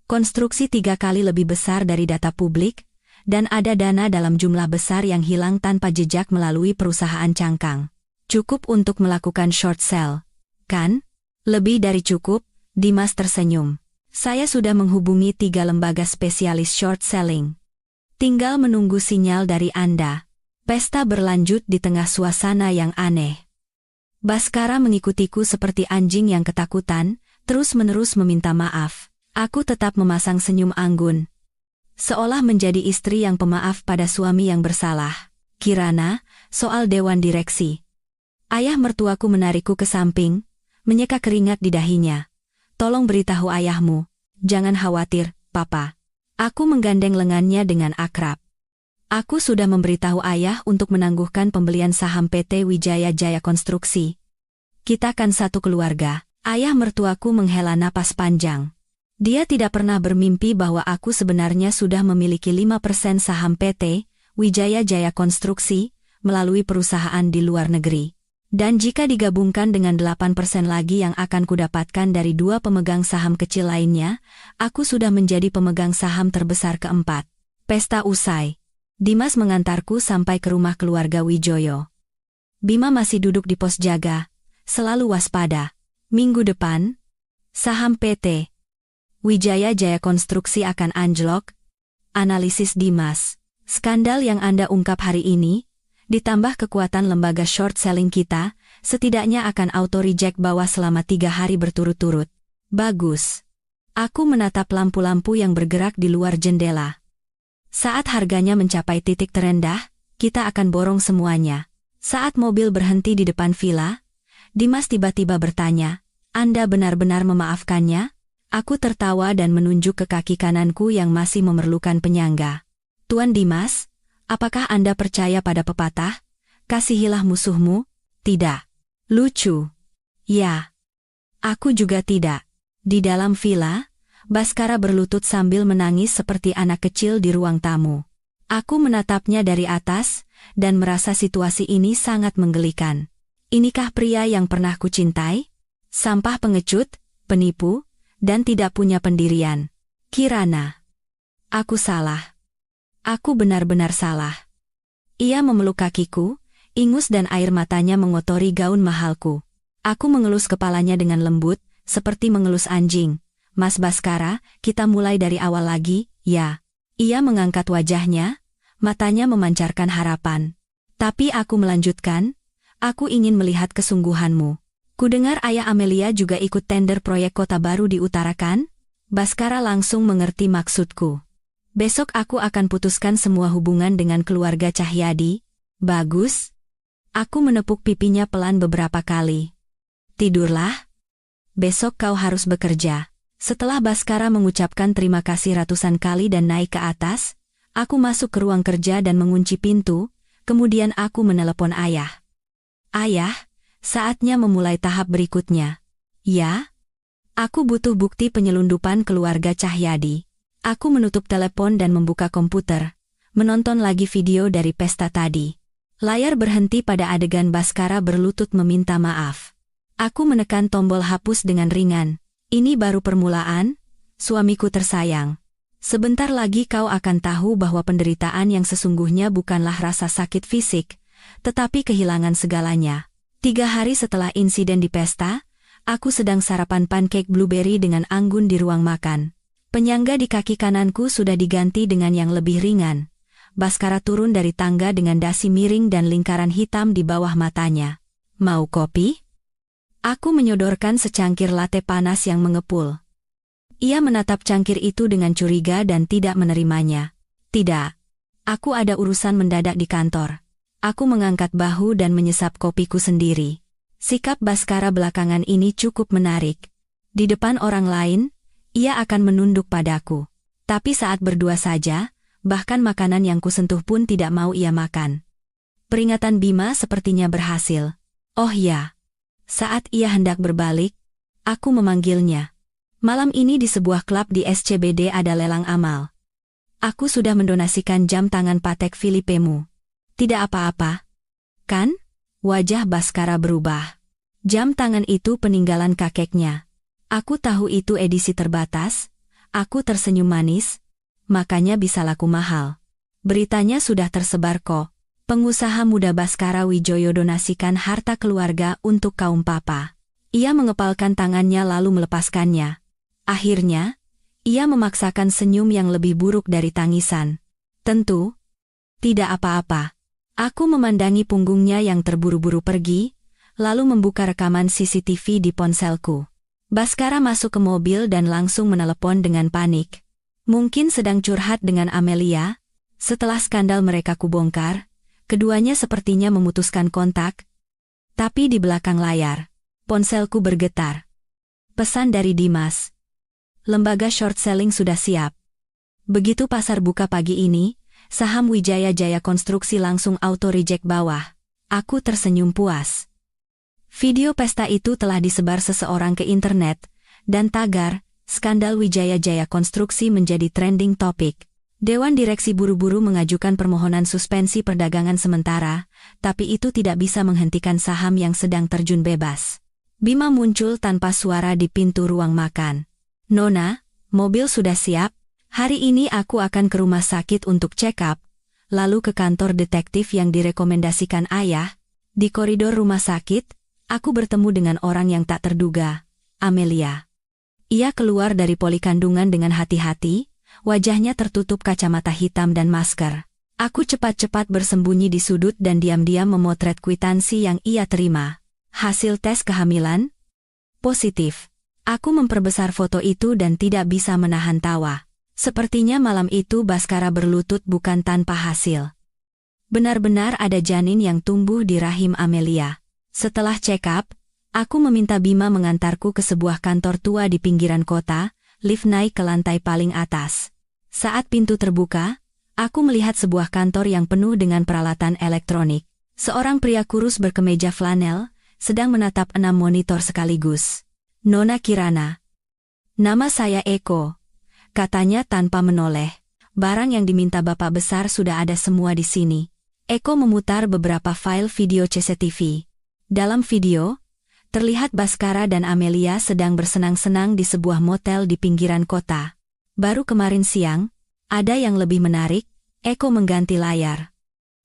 Konstruksi 3 kali lebih besar dari data publik, dan ada dana dalam jumlah besar yang hilang tanpa jejak melalui perusahaan cangkang. Cukup untuk melakukan short sell, kan? Lebih dari cukup, Dimas tersenyum. Saya sudah menghubungi 3 lembaga spesialis short selling. Tinggal menunggu sinyal dari Anda. Pesta berlanjut di tengah suasana yang aneh. Baskara mengikutiku seperti anjing yang ketakutan, terus-menerus meminta maaf. Aku tetap memasang senyum anggun. Seolah menjadi istri yang pemaaf pada suami yang bersalah. Kirana, soal dewan direksi. Ayah mertuaku menarikku ke samping, menyeka keringat di dahinya. Tolong beritahu ayahmu. Jangan khawatir, Papa. Aku menggandeng lengannya dengan akrab. Aku sudah memberitahu ayah untuk menangguhkan pembelian saham PT Wijaya Jaya Konstruksi. Kita kan satu keluarga. Ayah mertuaku menghela napas panjang. Dia tidak pernah bermimpi bahwa aku sebenarnya sudah memiliki 5% saham PT Wijaya Jaya Konstruksi melalui perusahaan di luar negeri. Dan jika digabungkan dengan 8% lagi yang akan kudapatkan dari 2 pemegang saham kecil lainnya, aku sudah menjadi pemegang saham terbesar keempat. Pesta usai. Dimas mengantarku sampai ke rumah keluarga Wijoyo. Bima masih duduk di pos jaga, selalu waspada. Minggu depan, saham PT Wijaya Jaya Konstruksi akan anjlok. Analisis Dimas. Skandal yang Anda ungkap hari ini, ditambah kekuatan lembaga short selling kita, setidaknya akan auto-reject bawah selama 3 hari berturut-turut. Bagus. Aku menatap lampu-lampu yang bergerak di luar jendela. Saat harganya mencapai titik terendah, kita akan borong semuanya. Saat mobil berhenti di depan villa, Dimas tiba-tiba bertanya, Anda benar-benar memaafkannya? Aku tertawa dan menunjuk ke kaki kananku yang masih memerlukan penyangga. Tuan Dimas, apakah Anda percaya pada pepatah? Kasihilah musuhmu? Tidak. Lucu. Ya. Aku juga tidak. Di dalam villa, Baskara berlutut sambil menangis seperti anak kecil di ruang tamu. Aku menatapnya dari atas, dan merasa situasi ini sangat menggelikan. Inikah pria yang pernah kucintai? Sampah pengecut, penipu, dan tidak punya pendirian. Kirana. Aku salah. Aku benar-benar salah. Ia memeluk kakiku, ingus dan air matanya mengotori gaun mahalku. Aku mengelus kepalanya dengan lembut, seperti mengelus anjing. Mas Baskara, kita mulai dari awal lagi, ya. Ia mengangkat wajahnya, matanya memancarkan harapan. Tapi aku melanjutkan, aku ingin melihat kesungguhanmu. Kudengar ayah Amelia juga ikut tender proyek kota baru di utara kan? Baskara langsung mengerti maksudku. Besok aku akan putuskan semua hubungan dengan keluarga Cahyadi. Bagus. Aku menepuk pipinya pelan beberapa kali. Tidurlah. Besok kau harus bekerja. Setelah Baskara mengucapkan terima kasih ratusan kali dan naik ke atas, aku masuk ke ruang kerja dan mengunci pintu, kemudian aku menelepon ayah. Ayah, saatnya memulai tahap berikutnya. Ya? Aku butuh bukti penyelundupan keluarga Cahyadi. Aku menutup telepon dan membuka komputer, menonton lagi video dari pesta tadi. Layar berhenti pada adegan Baskara berlutut meminta maaf. Aku menekan tombol hapus dengan ringan. Ini baru permulaan, suamiku tersayang. Sebentar lagi kau akan tahu bahwa penderitaan yang sesungguhnya bukanlah rasa sakit fisik, tetapi kehilangan segalanya. 3 hari setelah insiden di pesta, aku sedang sarapan pancake blueberry dengan anggun di ruang makan. Penyangga di kaki kananku sudah diganti dengan yang lebih ringan. Baskara turun dari tangga dengan dasi miring dan lingkaran hitam di bawah matanya. Mau kopi? Aku menyodorkan secangkir latte panas yang mengepul. Ia menatap cangkir itu dengan curiga dan tidak menerimanya. Tidak. Aku ada urusan mendadak di kantor. Aku mengangkat bahu dan menyesap kopiku sendiri. Sikap Baskara belakangan ini cukup menarik. Di depan orang lain, ia akan menunduk padaku. Tapi saat berdua saja, bahkan makanan yang kusentuh pun tidak mau ia makan. Peringatan Bima sepertinya berhasil. Oh ya. Saat ia hendak berbalik, aku memanggilnya. Malam ini di sebuah klub di SCBD ada lelang amal. Aku sudah mendonasikan jam tangan Patek Philippemu. Tidak apa-apa. Kan? Wajah Baskara berubah. Jam tangan itu peninggalan kakeknya. Aku tahu itu edisi terbatas. Aku tersenyum manis. Makanya bisa laku mahal. Beritanya sudah tersebar kok. Pengusaha muda Baskara Wijoyo donasikan harta keluarga untuk kaum papa. Ia mengepalkan tangannya lalu melepaskannya. Akhirnya, ia memaksakan senyum yang lebih buruk dari tangisan. Tentu, tidak apa-apa. Aku memandangi punggungnya yang terburu-buru pergi, lalu membuka rekaman CCTV di ponselku. Baskara masuk ke mobil dan langsung menelepon dengan panik. Mungkin sedang curhat dengan Amelia. Setelah skandal mereka kubongkar, keduanya sepertinya memutuskan kontak. Tapi di belakang layar, ponselku bergetar. Pesan dari Dimas. Lembaga short selling sudah siap. Begitu pasar buka pagi ini, saham Wijaya Jaya Konstruksi langsung auto-reject bawah. Aku tersenyum puas. Video pesta itu telah disebar seseorang ke internet, dan tagar, skandal Wijaya Jaya Konstruksi menjadi trending topik. Dewan Direksi buru-buru mengajukan permohonan suspensi perdagangan sementara, tapi itu tidak bisa menghentikan saham yang sedang terjun bebas. Bima muncul tanpa suara di pintu ruang makan. Nona, mobil sudah siap. Hari ini aku akan ke rumah sakit untuk check up, lalu ke kantor detektif yang direkomendasikan ayah. Di koridor rumah sakit, aku bertemu dengan orang yang tak terduga, Amelia. Ia keluar dari poli kandungan dengan hati-hati, wajahnya tertutup kacamata hitam dan masker. Aku cepat-cepat bersembunyi di sudut dan diam-diam memotret kwitansi yang ia terima. Hasil tes kehamilan? Positif. Aku memperbesar foto itu dan tidak bisa menahan tawa. Sepertinya malam itu Baskara berlutut bukan tanpa hasil. Benar-benar ada janin yang tumbuh di rahim Amelia. Setelah check up, aku meminta Bima mengantarku ke sebuah kantor tua di pinggiran kota, lift naik ke lantai paling atas. Saat pintu terbuka, aku melihat sebuah kantor yang penuh dengan peralatan elektronik. Seorang pria kurus berkemeja flanel, sedang menatap 6 monitor sekaligus. Nona Kirana. Nama saya Eko, katanya tanpa menoleh. Barang yang diminta Bapak Besar sudah ada semua di sini. Eko memutar beberapa file video CCTV. Dalam video, terlihat Baskara dan Amelia sedang bersenang-senang di sebuah motel di pinggiran kota. Baru kemarin siang, ada yang lebih menarik. Eko mengganti layar.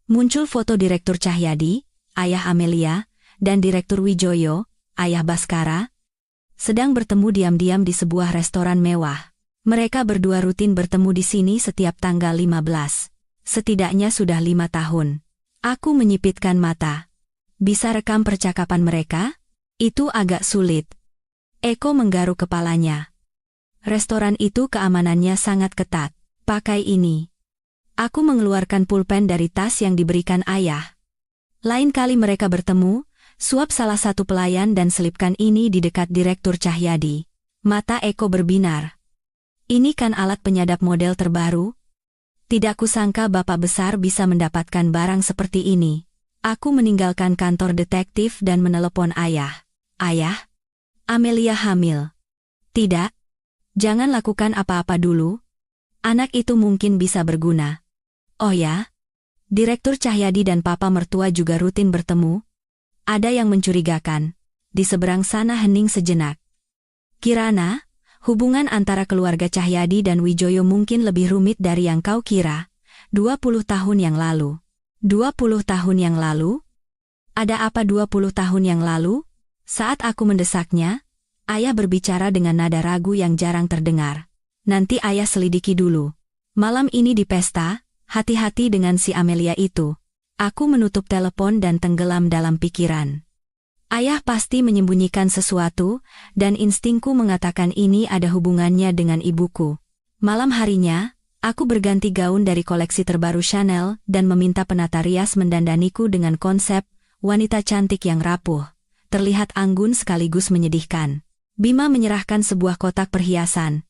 Muncul foto Direktur Cahyadi, ayah Amelia, dan Direktur Wijoyo, ayah Baskara, sedang bertemu diam-diam di sebuah restoran mewah. Mereka berdua rutin bertemu di sini setiap tanggal 15. Setidaknya sudah 5 tahun. Aku menyipitkan mata. Bisa rekam percakapan mereka? Itu agak sulit. Eko menggaruk kepalanya. Restoran itu keamanannya sangat ketat. Pakai ini. Aku mengeluarkan pulpen dari tas yang diberikan ayah. Lain kali mereka bertemu, suap salah satu pelayan dan selipkan ini di dekat Direktur Cahyadi. Mata Eko berbinar. Ini kan alat penyadap model terbaru? Tidak kusangka Bapak Besar bisa mendapatkan barang seperti ini. Aku meninggalkan kantor detektif dan menelepon ayah. Ayah? Amelia hamil. Tidak. Jangan lakukan apa-apa dulu. Anak itu mungkin bisa berguna. Oh ya? Direktur Cahyadi dan Papa mertua juga rutin bertemu. Ada yang mencurigakan. Di seberang sana hening sejenak. Kirana, hubungan antara keluarga Cahyadi dan Wijoyo mungkin lebih rumit dari yang kau kira. 20 tahun yang lalu. 20 tahun yang lalu? Ada apa 20 tahun yang lalu? Saat aku mendesaknya, ayah berbicara dengan nada ragu yang jarang terdengar. Nanti ayah selidiki dulu. Malam ini di pesta, hati-hati dengan si Amelia itu. Aku menutup telepon dan tenggelam dalam pikiran. Ayah pasti menyembunyikan sesuatu, dan instingku mengatakan ini ada hubungannya dengan ibuku. Malam harinya, aku berganti gaun dari koleksi terbaru Chanel dan meminta penata rias mendandaniku dengan konsep wanita cantik yang rapuh, terlihat anggun sekaligus menyedihkan. Bima menyerahkan sebuah kotak perhiasan.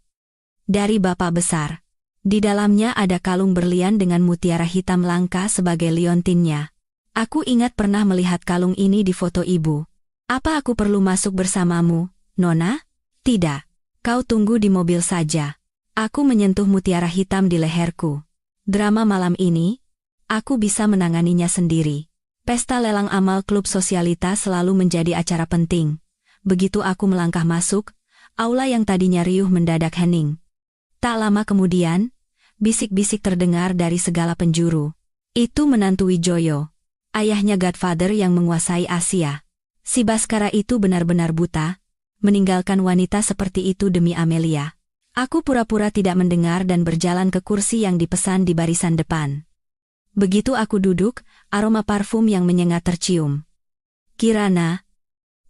Dari Bapak Besar. Di dalamnya ada kalung berlian dengan mutiara hitam langka sebagai liontinnya. Aku ingat pernah melihat kalung ini di foto ibu. Apa aku perlu masuk bersamamu, Nona? Tidak. Kau tunggu di mobil saja. Aku menyentuh mutiara hitam di leherku. Drama malam ini, aku bisa menanganinya sendiri. Pesta lelang amal klub sosialitas selalu menjadi acara penting. Begitu aku melangkah masuk, aula yang tadinya riuh mendadak hening. Tak lama kemudian, bisik-bisik terdengar dari segala penjuru. Itu menantu Wijoyo, ayahnya Godfather yang menguasai Asia. Si Baskara itu benar-benar buta, meninggalkan wanita seperti itu demi Amelia. Aku pura-pura tidak mendengar dan berjalan ke kursi yang dipesan di barisan depan. Begitu aku duduk, aroma parfum yang menyengat tercium. Kirana.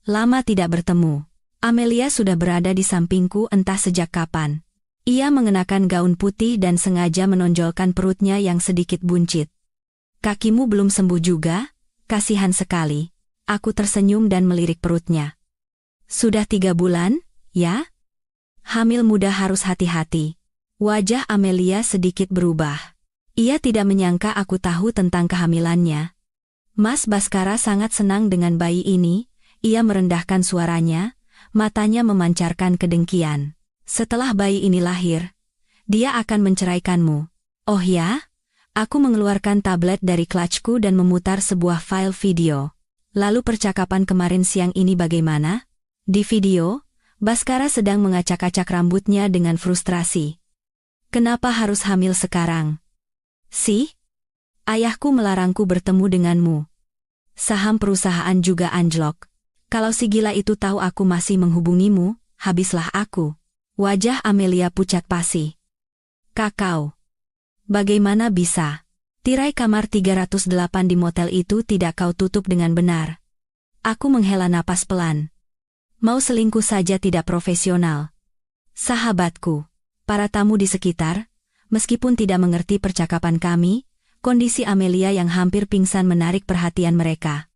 Lama tidak bertemu. Amelia sudah berada di sampingku entah sejak kapan. Ia mengenakan gaun putih dan sengaja menonjolkan perutnya yang sedikit buncit. Kakimu belum sembuh juga? Kasihan sekali. Aku tersenyum dan melirik perutnya. Sudah 3 bulan, ya? Hamil muda harus hati-hati. Wajah Amelia sedikit berubah. Ia tidak menyangka aku tahu tentang kehamilannya. Mas Baskara sangat senang dengan bayi ini, ia merendahkan suaranya, matanya memancarkan kedengkian. Setelah bayi ini lahir, dia akan menceraikanmu. Oh ya? Aku mengeluarkan tablet dari clutchku dan memutar sebuah file video. Lalu percakapan kemarin siang ini bagaimana? Di video, Baskara sedang mengacak-acak rambutnya dengan frustrasi. Kenapa harus hamil sekarang? Ayahku melarangku bertemu denganmu. Saham perusahaan juga anjlok. Kalau si gila itu tahu aku masih menghubungimu, habislah aku. Wajah Amelia pucat pasi. Kakao. Bagaimana bisa? Tirai kamar 308 di motel itu tidak kau tutup dengan benar. Aku menghela napas pelan. Mau selingkuh saja tidak profesional. Sahabatku, para tamu di sekitar, meskipun tidak mengerti percakapan kami, kondisi Amelia yang hampir pingsan menarik perhatian mereka.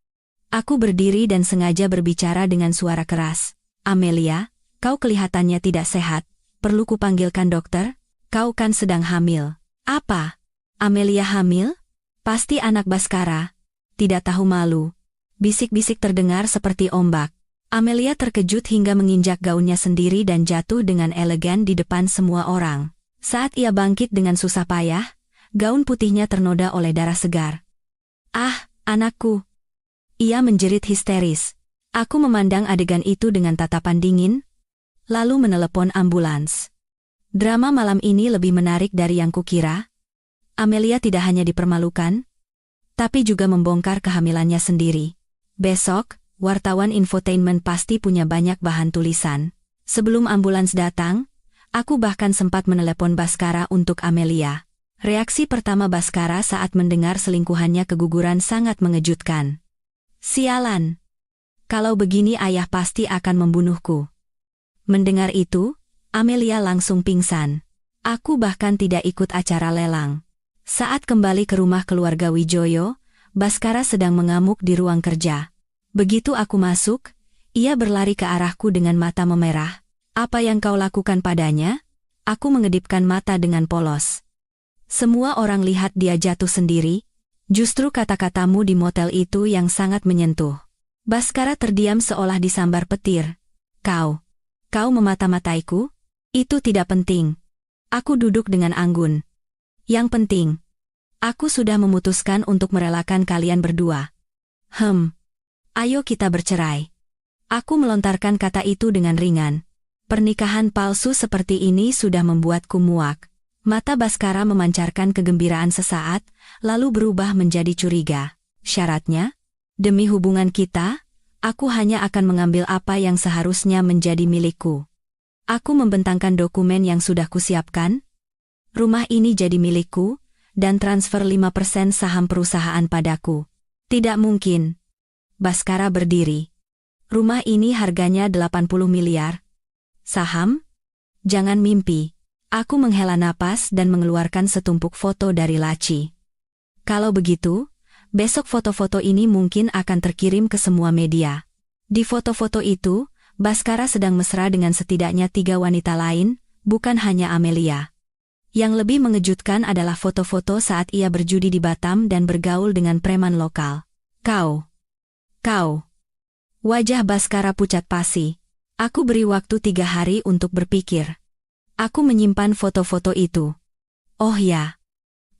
Aku berdiri dan sengaja berbicara dengan suara keras. Amelia, kau kelihatannya tidak sehat. Perlu kupanggilkan dokter? Kau kan sedang hamil. Apa? Amelia hamil? Pasti anak Baskara. Tidak tahu malu. Bisik-bisik terdengar seperti ombak. Amelia terkejut hingga menginjak gaunnya sendiri dan jatuh dengan elegan di depan semua orang. Saat ia bangkit dengan susah payah, gaun putihnya ternoda oleh darah segar. Ah, anakku! Ia menjerit histeris. Aku memandang adegan itu dengan tatapan dingin, lalu menelepon ambulans. Drama malam ini lebih menarik dari yang kukira. Amelia tidak hanya dipermalukan, tapi juga membongkar kehamilannya sendiri. Besok, wartawan infotainment pasti punya banyak bahan tulisan. Sebelum ambulans datang, aku bahkan sempat menelepon Baskara untuk Amelia. Reaksi pertama Baskara saat mendengar selingkuhannya keguguran sangat mengejutkan. Sialan! Kalau begini ayah pasti akan membunuhku. Mendengar itu, Amelia langsung pingsan. Aku bahkan tidak ikut acara lelang. Saat kembali ke rumah keluarga Wijoyo, Baskara sedang mengamuk di ruang kerja. Begitu aku masuk, ia berlari ke arahku dengan mata memerah. Apa yang kau lakukan padanya? Aku mengedipkan mata dengan polos. Semua orang lihat dia jatuh sendiri. Justru kata-katamu di motel itu yang sangat menyentuh. Baskara terdiam seolah disambar petir. Kau memata-mataiku? Itu tidak penting. Aku duduk dengan anggun. Yang penting, aku sudah memutuskan untuk merelakan kalian berdua. Ayo kita bercerai. Aku melontarkan kata itu dengan ringan. Pernikahan palsu seperti ini sudah membuatku muak. Mata Baskara memancarkan kegembiraan sesaat, lalu berubah menjadi curiga. Syaratnya? Demi hubungan kita, aku hanya akan mengambil apa yang seharusnya menjadi milikku. Aku membentangkan dokumen yang sudah kusiapkan. Rumah ini jadi milikku, dan transfer 5% saham perusahaan padaku. Tidak mungkin. Baskara berdiri. Rumah ini harganya 80 miliar. Saham? Jangan mimpi. Aku menghela napas dan mengeluarkan setumpuk foto dari laci. Kalau begitu, besok foto-foto ini mungkin akan terkirim ke semua media. Di foto-foto itu, Baskara sedang mesra dengan setidaknya 3 wanita lain, bukan hanya Amelia. Yang lebih mengejutkan adalah foto-foto saat ia berjudi di Batam dan bergaul dengan preman lokal. Kau. Wajah Baskara pucat pasi. Aku beri waktu 3 hari untuk berpikir. Aku menyimpan foto-foto itu. Oh ya.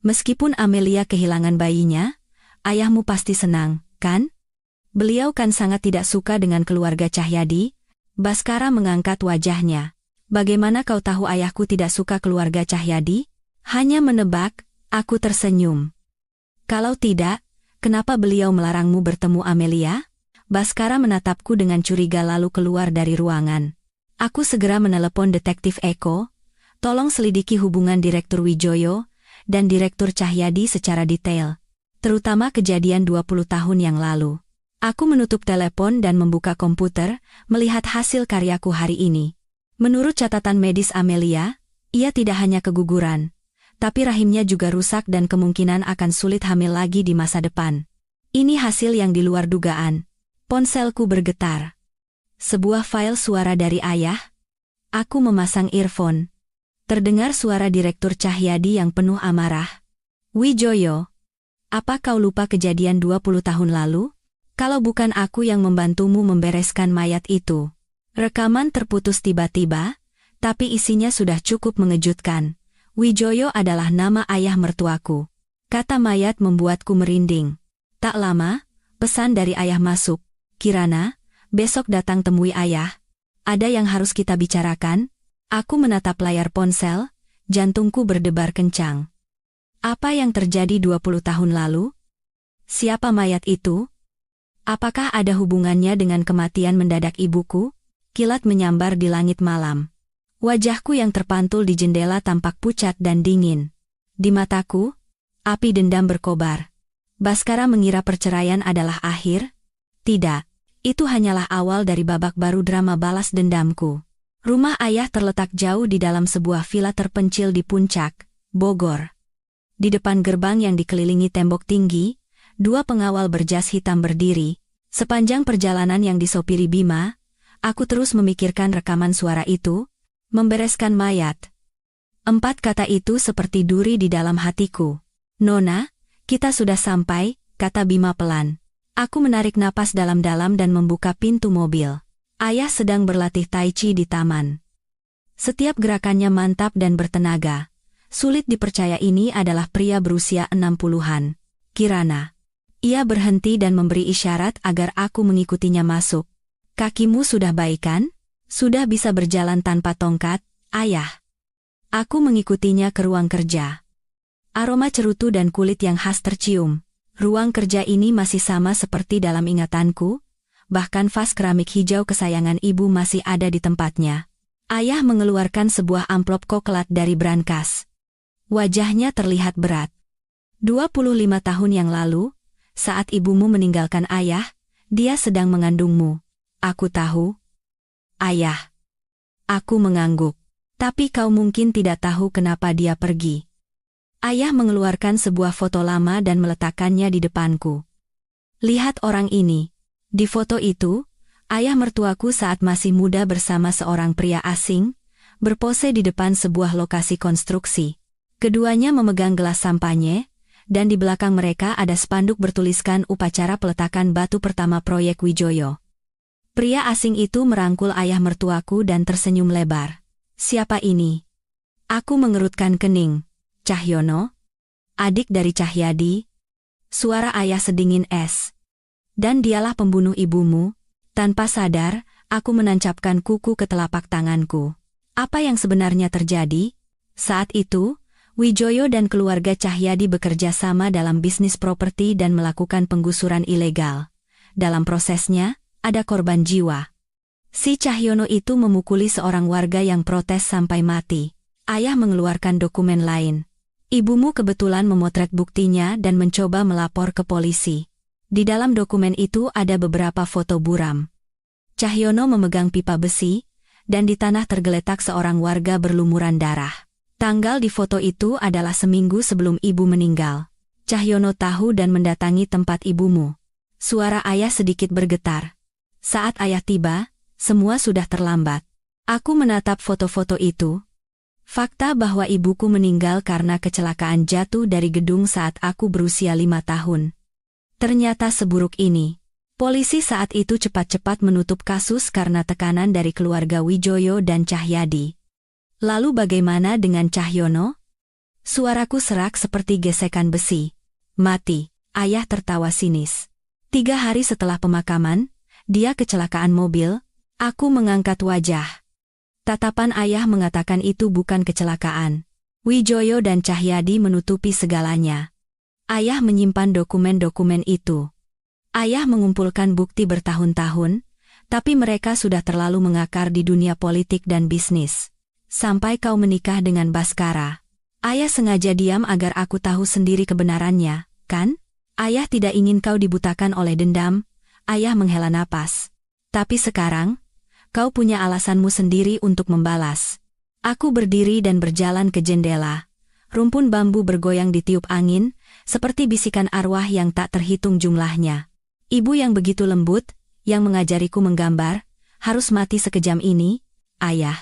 Meskipun Amelia kehilangan bayinya, ayahmu pasti senang. kan? Beliau kan sangat tidak suka dengan keluarga Cahyadi. Baskara mengangkat wajahnya. Bagaimana kau tahu ayahku tidak suka keluarga Cahyadi? Hanya menebak, aku tersenyum. Kalau tidak, kenapa beliau melarangmu bertemu Amelia? Baskara menatapku dengan curiga lalu keluar dari ruangan. Aku segera menelepon detektif Eko. Tolong selidiki hubungan Direktur Wijoyo dan Direktur Cahyadi secara detail. Terutama kejadian 20 tahun yang lalu. Aku menutup telepon dan membuka komputer, melihat hasil karyaku hari ini. Menurut catatan medis Amelia, ia tidak hanya keguguran, tapi rahimnya juga rusak dan kemungkinan akan sulit hamil lagi di masa depan. Ini hasil yang di luar dugaan. Ponselku bergetar. Sebuah file suara dari ayah. Aku memasang earphone. Terdengar suara Direktur Cahyadi yang penuh amarah. Wijoyo, apa kau lupa kejadian 20 tahun lalu? Kalau bukan aku yang membantumu membereskan mayat itu. Rekaman terputus tiba-tiba, tapi isinya sudah cukup mengejutkan. Wijoyo adalah nama ayah mertuaku. Kata mayat membuatku merinding. Tak lama, pesan dari ayah masuk. Kirana, besok datang temui ayah. Ada yang harus kita bicarakan? Aku menatap layar ponsel, jantungku berdebar kencang. Apa yang terjadi 20 tahun lalu? Siapa mayat itu? Apakah ada hubungannya dengan kematian mendadak ibuku? Kilat menyambar di langit malam. Wajahku yang terpantul di jendela tampak pucat dan dingin. Di mataku, api dendam berkobar. Baskara mengira perceraian adalah akhir? Tidak, itu hanyalah awal dari babak baru drama balas dendamku. Rumah ayah terletak jauh di dalam sebuah villa terpencil di Puncak, Bogor. Di depan gerbang yang dikelilingi tembok tinggi, 2 pengawal berjas hitam berdiri. Sepanjang perjalanan yang disopiri Bima, aku terus memikirkan rekaman suara itu, membereskan mayat. 4 kata itu seperti duri di dalam hatiku. Nona, kita sudah sampai, kata Bima pelan. Aku menarik napas dalam-dalam dan membuka pintu mobil. Ayah sedang berlatih tai chi di taman. Setiap gerakannya mantap dan bertenaga. Sulit dipercaya ini adalah pria berusia 60-an. Kirana. Ia berhenti dan memberi isyarat agar aku mengikutinya masuk. Kakimu sudah baik kan? Sudah bisa berjalan tanpa tongkat, ayah. Aku mengikutinya ke ruang kerja. Aroma cerutu dan kulit yang khas tercium. Ruang kerja ini masih sama seperti dalam ingatanku, bahkan vas keramik hijau kesayangan ibu masih ada di tempatnya. Ayah mengeluarkan sebuah amplop coklat dari brankas. Wajahnya terlihat berat. 25 tahun yang lalu, saat ibumu meninggalkan ayah, dia sedang mengandungmu. Aku tahu. Ayah. Aku mengangguk. Tapi kau mungkin tidak tahu kenapa dia pergi. Ayah mengeluarkan sebuah foto lama dan meletakkannya di depanku. Lihat orang ini. Di foto itu, ayah mertuaku saat masih muda bersama seorang pria asing, berpose di depan sebuah lokasi konstruksi. Keduanya memegang gelas sampanye, dan di belakang mereka ada spanduk bertuliskan upacara peletakan batu pertama proyek Wijoyo. Pria asing itu merangkul ayah mertuaku dan tersenyum lebar. Siapa ini? Aku mengerutkan kening. Cahyono? Adik dari Cahyadi? Suara ayah sedingin es. Dan dialah pembunuh ibumu? Tanpa sadar, aku menancapkan kuku ke telapak tanganku. Apa yang sebenarnya terjadi? Saat itu, Wijoyo dan keluarga Cahyadi bekerja sama dalam bisnis properti dan melakukan penggusuran ilegal. Dalam prosesnya, ada korban jiwa. Si Cahyono itu memukuli seorang warga yang protes sampai mati. Ayah mengeluarkan dokumen lain. Ibumu kebetulan memotret buktinya dan mencoba melapor ke polisi. Di dalam dokumen itu ada beberapa foto buram. Cahyono memegang pipa besi, dan di tanah tergeletak seorang warga berlumuran darah. Tanggal di foto itu adalah seminggu sebelum ibu meninggal. Cahyono tahu dan mendatangi tempat ibumu. Suara ayah sedikit bergetar. Saat ayah tiba, semua sudah terlambat. Aku menatap foto-foto itu. Fakta bahwa ibuku meninggal karena kecelakaan jatuh dari gedung saat aku berusia 5 tahun. Ternyata seburuk ini. Polisi saat itu cepat-cepat menutup kasus karena tekanan dari keluarga Wijoyo dan Cahyadi. Lalu bagaimana dengan Cahyono? Suaraku serak seperti gesekan besi. Mati, ayah tertawa sinis. 3 hari setelah pemakaman, dia kecelakaan mobil. Aku mengangkat wajah. Tatapan ayah mengatakan itu bukan kecelakaan. Wijoyo dan Cahyadi menutupi segalanya. Ayah menyimpan dokumen-dokumen itu. Ayah mengumpulkan bukti bertahun-tahun, tapi mereka sudah terlalu mengakar di dunia politik dan bisnis. Sampai kau menikah dengan Baskara. Ayah sengaja diam agar aku tahu sendiri kebenarannya, kan? Ayah tidak ingin kau dibutakan oleh dendam. Ayah menghela napas. Tapi sekarang, kau punya alasanmu sendiri untuk membalas. Aku berdiri dan berjalan ke jendela. Rumpun bambu bergoyang ditiup angin, seperti bisikan arwah yang tak terhitung jumlahnya. Ibu yang begitu lembut, yang mengajariku menggambar, harus mati sekejam ini, ayah.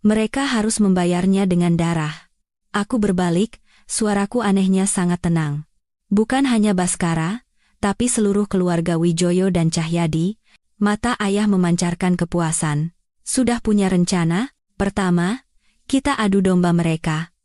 Mereka harus membayarnya dengan darah. Aku berbalik, suaraku anehnya sangat tenang. Bukan hanya Baskara, tapi seluruh keluarga Wijoyo dan Cahyadi. Mata ayah memancarkan kepuasan. Sudah punya rencana? Pertama, kita adu domba mereka.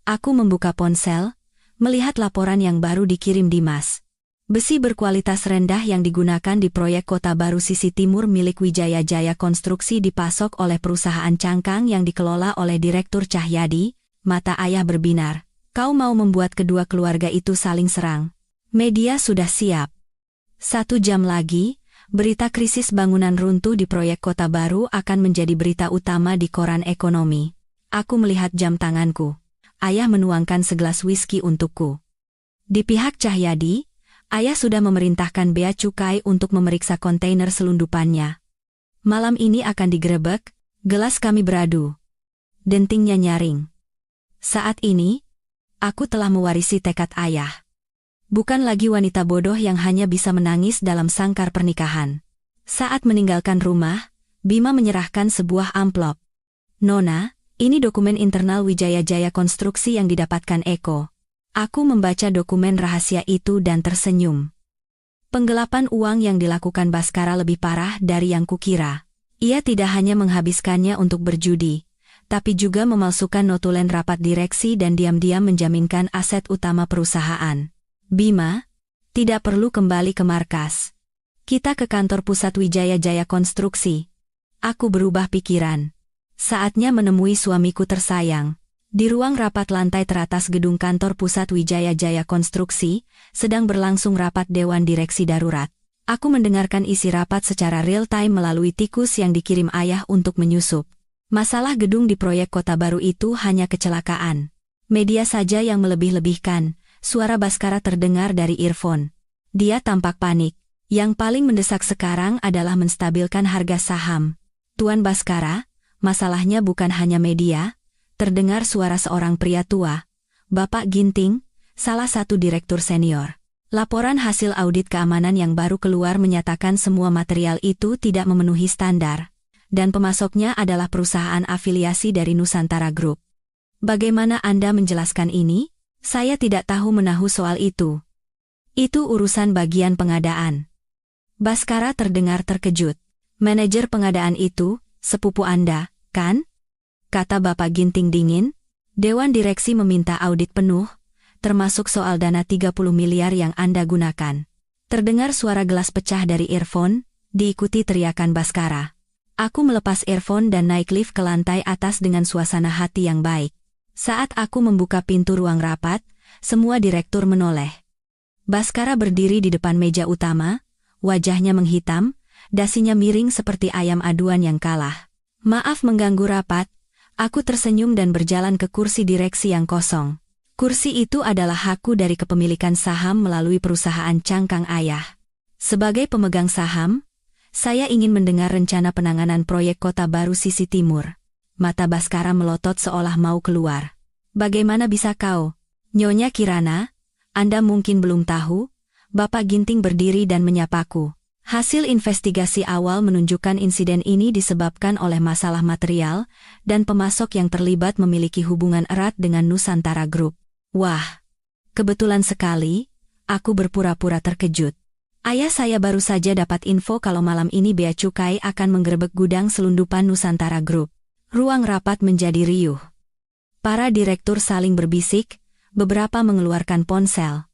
Aku membuka ponsel, melihat laporan yang baru dikirim Dimas. Besi berkualitas rendah yang digunakan di proyek Kota Baru sisi timur milik Wijaya Jaya Konstruksi dipasok oleh perusahaan cangkang yang dikelola oleh Direktur Cahyadi. Mata ayah berbinar. Kau mau membuat kedua keluarga itu saling serang. Media sudah siap. 1 jam lagi, berita krisis bangunan runtuh di proyek Kota Baru akan menjadi berita utama di koran ekonomi. Aku melihat jam tanganku. Ayah menuangkan segelas whisky untukku. Di pihak Cahyadi, ayah sudah memerintahkan bea cukai untuk memeriksa kontainer selundupannya. Malam ini akan digerebek, gelas kami beradu. Dentingnya nyaring. Saat ini, aku telah mewarisi tekad ayah. Bukan lagi wanita bodoh yang hanya bisa menangis dalam sangkar pernikahan. Saat meninggalkan rumah, Bima menyerahkan sebuah amplop. Nona, ini dokumen internal Wijaya Jaya Konstruksi yang didapatkan Eko. Aku membaca dokumen rahasia itu dan tersenyum. Penggelapan uang yang dilakukan Baskara lebih parah dari yang kukira. Ia tidak hanya menghabiskannya untuk berjudi, tapi juga memalsukan notulen rapat direksi dan diam-diam menjaminkan aset utama perusahaan. Bima, tidak perlu kembali ke markas. Kita ke kantor pusat Wijaya Jaya Konstruksi. Aku berubah pikiran. Saatnya menemui suamiku tersayang. Di ruang rapat lantai teratas gedung kantor pusat Wijaya Jaya Konstruksi, sedang berlangsung rapat Dewan Direksi Darurat. Aku mendengarkan isi rapat secara real-time melalui tikus yang dikirim ayah untuk menyusup. Masalah gedung di proyek Kota Baru itu hanya kecelakaan. Media saja yang melebih-lebihkan. Suara Baskara terdengar dari earphone. Dia tampak panik. Yang paling mendesak sekarang adalah menstabilkan harga saham. Tuan Baskara, masalahnya bukan hanya media. Terdengar suara seorang pria tua. Bapak Ginting, salah satu direktur senior. Laporan hasil audit keamanan yang baru keluar menyatakan semua material itu tidak memenuhi standar. Dan pemasoknya adalah perusahaan afiliasi dari Nusantara Group. Bagaimana Anda menjelaskan ini? Saya tidak tahu menahu soal itu. Itu urusan bagian pengadaan. Baskara terdengar terkejut. Manajer pengadaan itu, sepupu Anda, kan? Kata Bapak Ginting dingin. Dewan Direksi meminta audit penuh, termasuk soal dana 30 miliar yang Anda gunakan. Terdengar suara gelas pecah dari earphone, diikuti teriakan Baskara. Aku melepas earphone dan naik lift ke lantai atas dengan suasana hati yang baik. Saat aku membuka pintu ruang rapat, semua direktur menoleh. Baskara berdiri di depan meja utama, wajahnya menghitam, dasinya miring seperti ayam aduan yang kalah. Maaf mengganggu rapat, aku tersenyum dan berjalan ke kursi direksi yang kosong. Kursi itu adalah hakku dari kepemilikan saham melalui perusahaan cangkang ayah. Sebagai pemegang saham, saya ingin mendengar rencana penanganan proyek Kota Baru sisi timur. Mata Baskara melotot seolah mau keluar. Bagaimana bisa kau? Nyonya Kirana, Anda mungkin belum tahu, Bapak Ginting berdiri dan menyapaku. Hasil investigasi awal menunjukkan insiden ini disebabkan oleh masalah material, dan pemasok yang terlibat memiliki hubungan erat dengan Nusantara Group. Wah, kebetulan sekali, aku berpura-pura terkejut. Ayah saya baru saja dapat info kalau malam ini Bea Cukai akan menggerebek gudang selundupan Nusantara Group. Ruang rapat menjadi riuh. Para direktur saling berbisik, beberapa mengeluarkan ponsel.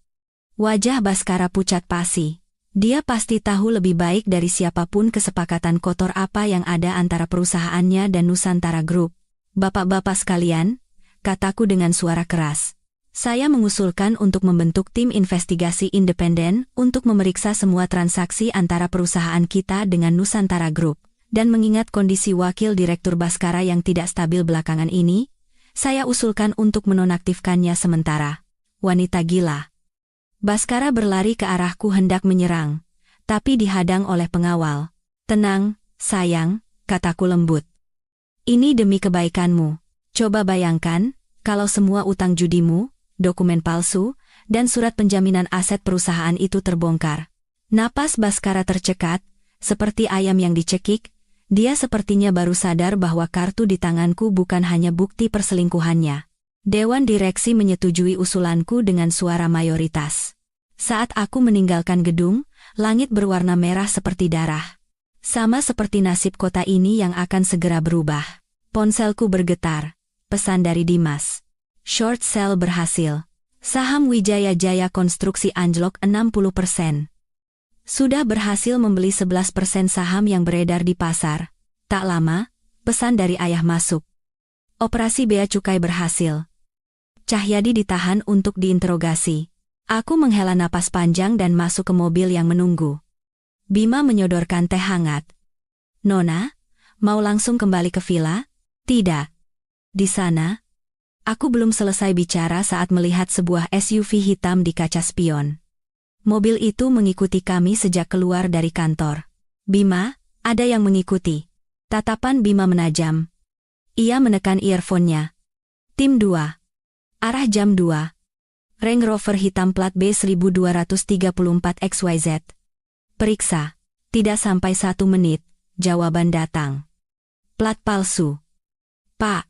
Wajah Baskara pucat pasi. Dia pasti tahu lebih baik dari siapapun kesepakatan kotor apa yang ada antara perusahaannya dan Nusantara Group. Bapak-bapak sekalian, kataku dengan suara keras. Saya mengusulkan untuk membentuk tim investigasi independen untuk memeriksa semua transaksi antara perusahaan kita dengan Nusantara Group. Dan mengingat kondisi wakil direktur Baskara yang tidak stabil belakangan ini, saya usulkan untuk menonaktifkannya sementara. Wanita gila. Baskara berlari ke arahku hendak menyerang, tapi dihadang oleh pengawal. Tenang, sayang, kataku lembut. Ini demi kebaikanmu. Coba bayangkan, kalau semua utang judimu, dokumen palsu, dan surat penjaminan aset perusahaan itu terbongkar. Napas Baskara tercekat, seperti ayam yang dicekik. Dia sepertinya baru sadar bahwa kartu di tanganku bukan hanya bukti perselingkuhannya. Dewan direksi menyetujui usulanku dengan suara mayoritas. Saat aku meninggalkan gedung, langit berwarna merah seperti darah. Sama seperti nasib kota ini yang akan segera berubah. Ponselku bergetar. Pesan dari Dimas. Short sale berhasil. Saham Wijaya Jaya Konstruksi anjlok 60%. Sudah berhasil membeli 11% saham yang beredar di pasar. Tak lama, pesan dari ayah masuk. Operasi bea cukai berhasil. Cahyadi ditahan untuk diinterogasi. Aku menghela napas panjang dan masuk ke mobil yang menunggu. Bima menyodorkan teh hangat. Nona, mau langsung kembali ke villa? Tidak. Di sana. Aku belum selesai bicara saat melihat sebuah SUV hitam di kaca spion. Mobil itu mengikuti kami sejak keluar dari kantor. Bima, ada yang mengikuti. Tatapan Bima menajam. Ia menekan earphone-nya. Tim 2. Arah jam 2. Range Rover hitam plat B1234 XYZ. Periksa. Tidak sampai 1 menit, jawaban datang. Plat palsu. Pak.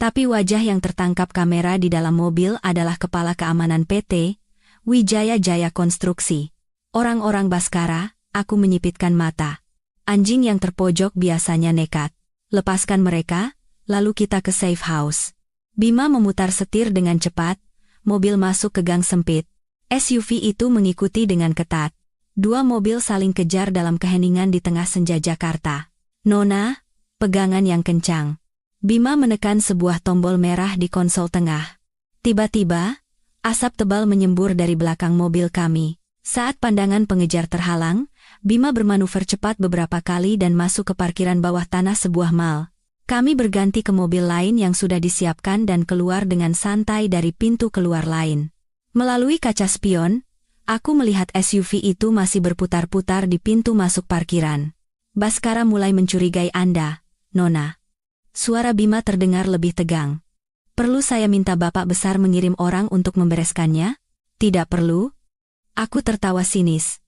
Tapi wajah yang tertangkap kamera di dalam mobil adalah kepala keamanan PT Wijaya Jaya Konstruksi. Orang-orang Baskara, aku menyipitkan mata. Anjing yang terpojok biasanya nekat. Lepaskan mereka, lalu kita ke safe house. Bima memutar setir dengan cepat, mobil masuk ke gang sempit. SUV itu mengikuti dengan ketat. 2 mobil saling kejar dalam keheningan di tengah senja Jakarta. Nona, pegangan yang kencang. Bima menekan sebuah tombol merah di konsol tengah. Tiba-tiba, asap tebal menyembur dari belakang mobil kami. Saat pandangan pengejar terhalang, Bima bermanuver cepat beberapa kali dan masuk ke parkiran bawah tanah sebuah mall. Kami berganti ke mobil lain yang sudah disiapkan dan keluar dengan santai dari pintu keluar lain. Melalui kaca spion, aku melihat SUV itu masih berputar-putar di pintu masuk parkiran. Baskara mulai mencurigai Anda, Nona. Suara Bima terdengar lebih tegang. Perlu saya minta Bapak Besar mengirim orang untuk membereskannya? Tidak perlu. Aku tertawa sinis.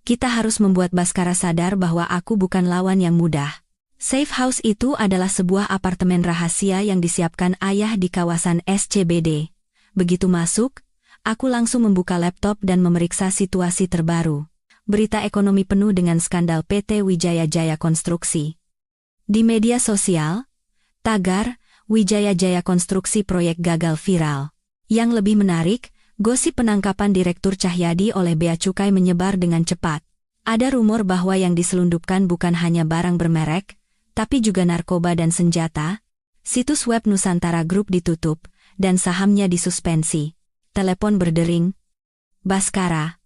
Kita harus membuat Baskara sadar bahwa aku bukan lawan yang mudah. Safe house itu adalah sebuah apartemen rahasia yang disiapkan ayah di kawasan SCBD. Begitu masuk, aku langsung membuka laptop dan memeriksa situasi terbaru. Berita ekonomi penuh dengan skandal PT Wijaya Jaya Konstruksi. Di media sosial, tagar Wijaya Jaya Konstruksi proyek gagal viral. Yang lebih menarik, gosip penangkapan Direktur Cahyadi oleh Bea Cukai menyebar dengan cepat. Ada rumor bahwa yang diselundupkan bukan hanya barang bermerek, tapi juga narkoba dan senjata. Situs web Nusantara Group ditutup, dan sahamnya disuspensi. Telepon berdering. Baskara.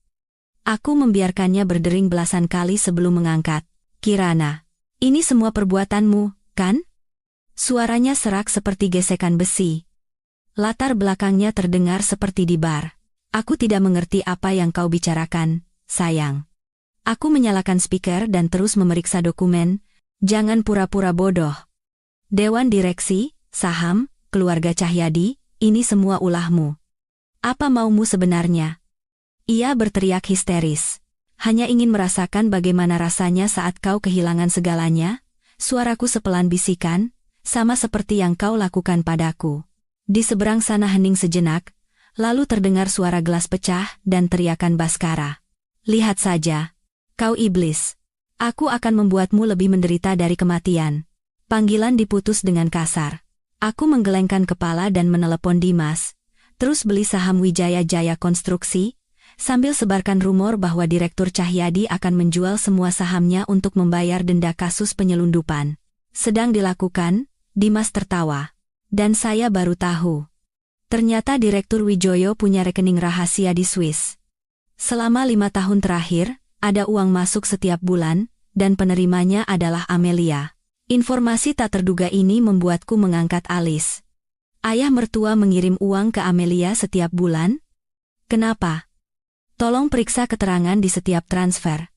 Aku membiarkannya berdering belasan kali sebelum mengangkat. Kirana. Ini semua perbuatanmu, kan? Suaranya serak seperti gesekan besi. Latar belakangnya terdengar seperti di bar. Aku tidak mengerti apa yang kau bicarakan, sayang. Aku menyalakan speaker dan terus memeriksa dokumen. Jangan pura-pura bodoh. Dewan direksi, saham, keluarga Cahyadi, ini semua ulahmu. Apa maumu sebenarnya? Ia berteriak histeris. Hanya ingin merasakan bagaimana rasanya saat kau kehilangan segalanya. Suaraku sepelan bisikan. Sama seperti yang kau lakukan padaku. Di seberang sana hening sejenak, lalu terdengar suara gelas pecah dan teriakan Baskara. Lihat saja. Kau iblis. Aku akan membuatmu lebih menderita dari kematian. Panggilan diputus dengan kasar. Aku menggelengkan kepala dan menelepon Dimas. Terus beli saham Wijaya Jaya Konstruksi. sambil sebarkan rumor bahwa Direktur Cahyadi akan menjual semua sahamnya untuk membayar denda kasus penyelundupan. Sedang dilakukan, Dimas tertawa. Dan saya baru tahu. Ternyata Direktur Wijoyo punya rekening rahasia di Swiss. Selama 5 tahun terakhir, ada uang masuk setiap bulan, dan penerimanya adalah Amelia. Informasi tak terduga ini membuatku mengangkat alis. Ayah mertua mengirim uang ke Amelia setiap bulan? Kenapa? Tolong periksa keterangan di setiap transfer.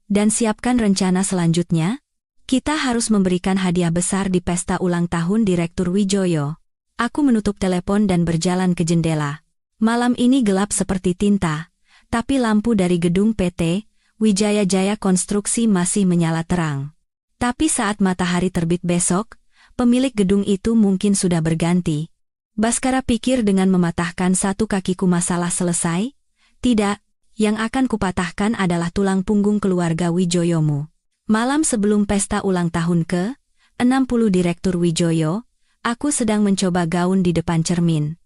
Dan siapkan rencana selanjutnya. Kita harus memberikan hadiah besar di pesta ulang tahun Direktur Wijoyo. Aku menutup telepon dan berjalan ke jendela. Malam ini gelap seperti tinta, tapi lampu dari gedung PT Wijaya Jaya Konstruksi masih menyala terang. Tapi saat matahari terbit besok, pemilik gedung itu mungkin sudah berganti. Baskara pikir dengan mematahkan satu kakiku masalah selesai? Tidak, yang akan kupatahkan adalah tulang punggung keluarga Wijoyomu. Malam sebelum pesta ulang tahun ke-60 Direktur Wijoyo, aku sedang mencoba gaun di depan cermin.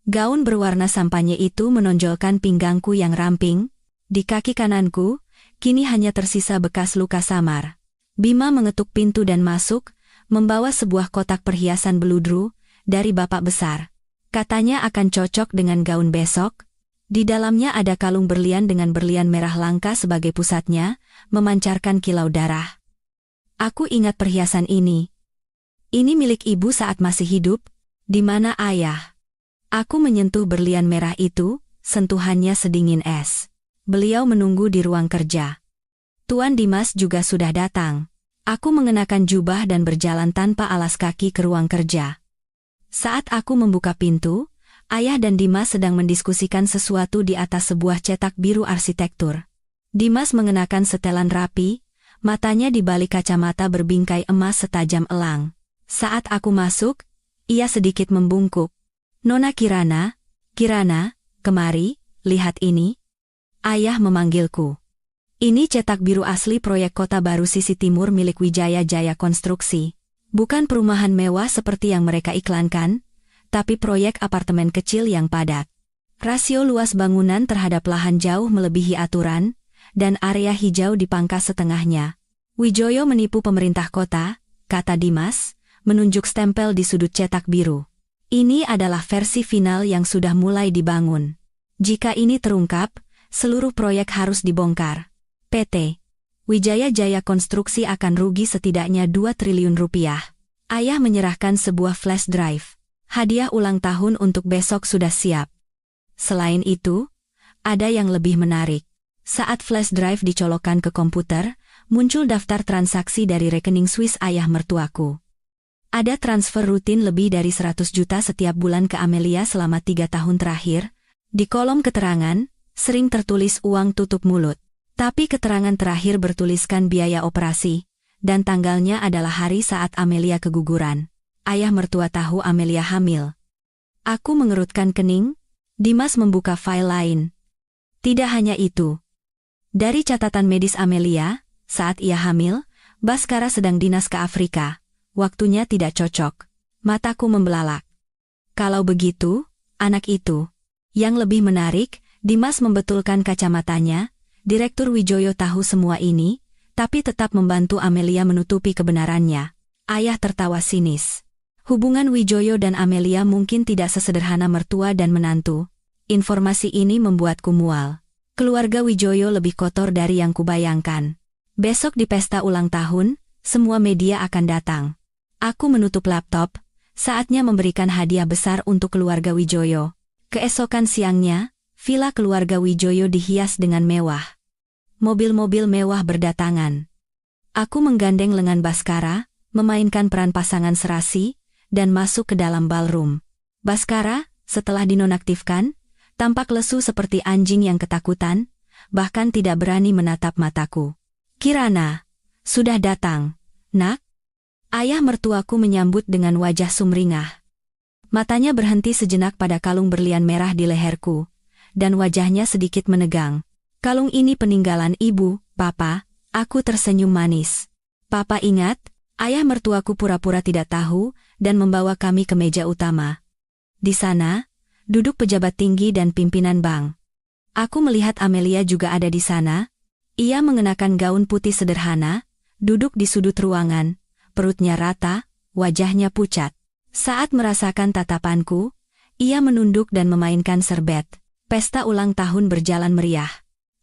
Gaun berwarna sampanye itu menonjolkan pinggangku yang ramping. Di kaki kananku, kini hanya tersisa bekas luka samar. Bima mengetuk pintu dan masuk, membawa sebuah kotak perhiasan beludru dari bapak besar. Katanya akan cocok dengan gaun besok. Di dalamnya ada kalung berlian dengan berlian merah langka sebagai pusatnya, memancarkan kilau darah. Aku ingat perhiasan ini. Ini milik ibu saat masih hidup. Di mana ayah? Aku menyentuh berlian merah itu, sentuhannya sedingin es. Beliau menunggu di ruang kerja. Tuan Dimas juga sudah datang. Aku mengenakan jubah dan berjalan tanpa alas kaki ke ruang kerja. Saat aku membuka pintu, ayah dan Dimas sedang mendiskusikan sesuatu di atas sebuah cetak biru arsitektur. Dimas mengenakan setelan rapi, matanya di balik kacamata berbingkai emas setajam elang. Saat aku masuk, ia sedikit membungkuk. Nona Kirana, Kirana, kemari, lihat ini. Ayah memanggilku. Ini cetak biru asli proyek Kota Baru Sisi Timur milik Wijaya Jaya Konstruksi. Bukan perumahan mewah seperti yang mereka iklankan, tapi proyek apartemen kecil yang padat. Rasio luas bangunan terhadap lahan jauh melebihi aturan, dan area hijau dipangkas setengahnya. Wijoyo menipu pemerintah kota, kata Dimas, menunjuk stempel di sudut cetak biru. Ini adalah versi final yang sudah mulai dibangun. Jika ini terungkap, seluruh proyek harus dibongkar. PT Wijaya Jaya Konstruksi akan rugi setidaknya 2 triliun rupiah. Ayah menyerahkan sebuah flash drive. Hadiah ulang tahun untuk besok sudah siap. Selain itu, ada yang lebih menarik. Saat flash drive dicolokkan ke komputer, muncul daftar transaksi dari rekening Swiss ayah mertuaku. Ada transfer rutin lebih dari 100 juta setiap bulan ke Amelia selama 3 tahun terakhir. Di kolom keterangan, sering tertulis uang tutup mulut. Tapi keterangan terakhir bertuliskan biaya operasi, dan tanggalnya adalah hari saat Amelia keguguran. Ayah mertua tahu Amelia hamil. Aku mengerutkan kening. Dimas membuka file lain. Tidak hanya itu. Dari catatan medis Amelia, saat ia hamil, Baskara sedang dinas ke Afrika. Waktunya tidak cocok. Mataku membelalak. Kalau begitu, anak itu. Yang lebih menarik, Dimas membetulkan kacamatanya. Direktur Wijoyo tahu semua ini, tapi tetap membantu Amelia menutupi kebenarannya. Ayah tertawa sinis. Hubungan Wijoyo dan Amelia mungkin tidak sesederhana mertua dan menantu. Informasi ini membuatku mual. Keluarga Wijoyo lebih kotor dari yang kubayangkan. Besok di pesta ulang tahun, semua media akan datang. Aku menutup laptop, saatnya memberikan hadiah besar untuk keluarga Wijoyo. Keesokan siangnya, villa keluarga Wijoyo dihias dengan mewah. Mobil-mobil mewah berdatangan. Aku menggandeng lengan Baskara, memainkan peran pasangan serasi, dan masuk ke dalam ballroom. Baskara, setelah dinonaktifkan, tampak lesu seperti anjing yang ketakutan, bahkan tidak berani menatap mataku. Kirana, sudah datang, nak? Ayah mertuaku menyambut dengan wajah sumringah. Matanya berhenti sejenak pada kalung berlian merah di leherku, dan wajahnya sedikit menegang. Kalung ini peninggalan ibu, papa. Aku tersenyum manis. Papa ingat, ayah mertuaku pura-pura tidak tahu, dan membawa kami ke meja utama. Di sana, duduk pejabat tinggi dan pimpinan bank. Aku melihat Amelia juga ada di sana. Ia mengenakan gaun putih sederhana, duduk di sudut ruangan, perutnya rata, wajahnya pucat. Saat merasakan tatapanku, ia menunduk dan memainkan serbet. Pesta ulang tahun berjalan meriah.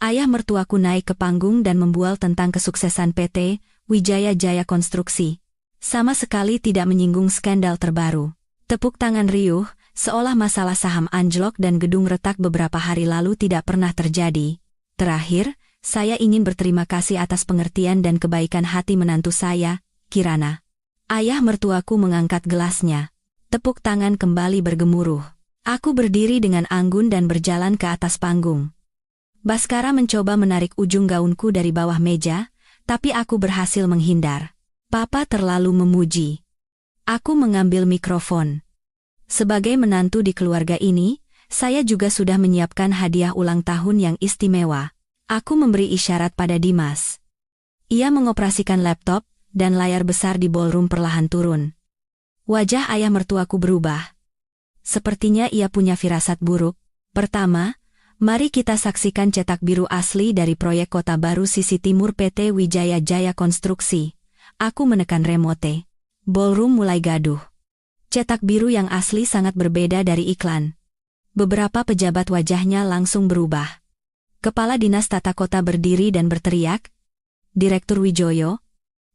Ayah mertuaku naik ke panggung dan membual tentang kesuksesan PT Wijaya Jaya Konstruksi. Sama sekali tidak menyinggung skandal terbaru. Tepuk tangan riuh, seolah masalah saham anjlok dan gedung retak beberapa hari lalu tidak pernah terjadi. Terakhir, saya ingin berterima kasih atas pengertian dan kebaikan hati menantu saya, Kirana. Ayah mertuaku mengangkat gelasnya. Tepuk tangan kembali bergemuruh. Aku berdiri dengan anggun dan berjalan ke atas panggung. Baskara mencoba menarik ujung gaunku dari bawah meja, tapi aku berhasil menghindar. Papa terlalu memuji. Aku mengambil mikrofon. Sebagai menantu di keluarga ini, saya juga sudah menyiapkan hadiah ulang tahun yang istimewa. Aku memberi isyarat pada Dimas. Ia mengoperasikan laptop, dan layar besar di ballroom perlahan turun. Wajah ayah mertuaku berubah. Sepertinya ia punya firasat buruk. Pertama, mari kita saksikan cetak biru asli dari proyek kota baru sisi timur PT Wijaya Jaya Konstruksi. Aku menekan remote. Ballroom mulai gaduh. Cetak biru yang asli sangat berbeda dari iklan. Beberapa pejabat wajahnya langsung berubah. Kepala Dinas Tata Kota berdiri dan berteriak, "Direktur Wijoyo,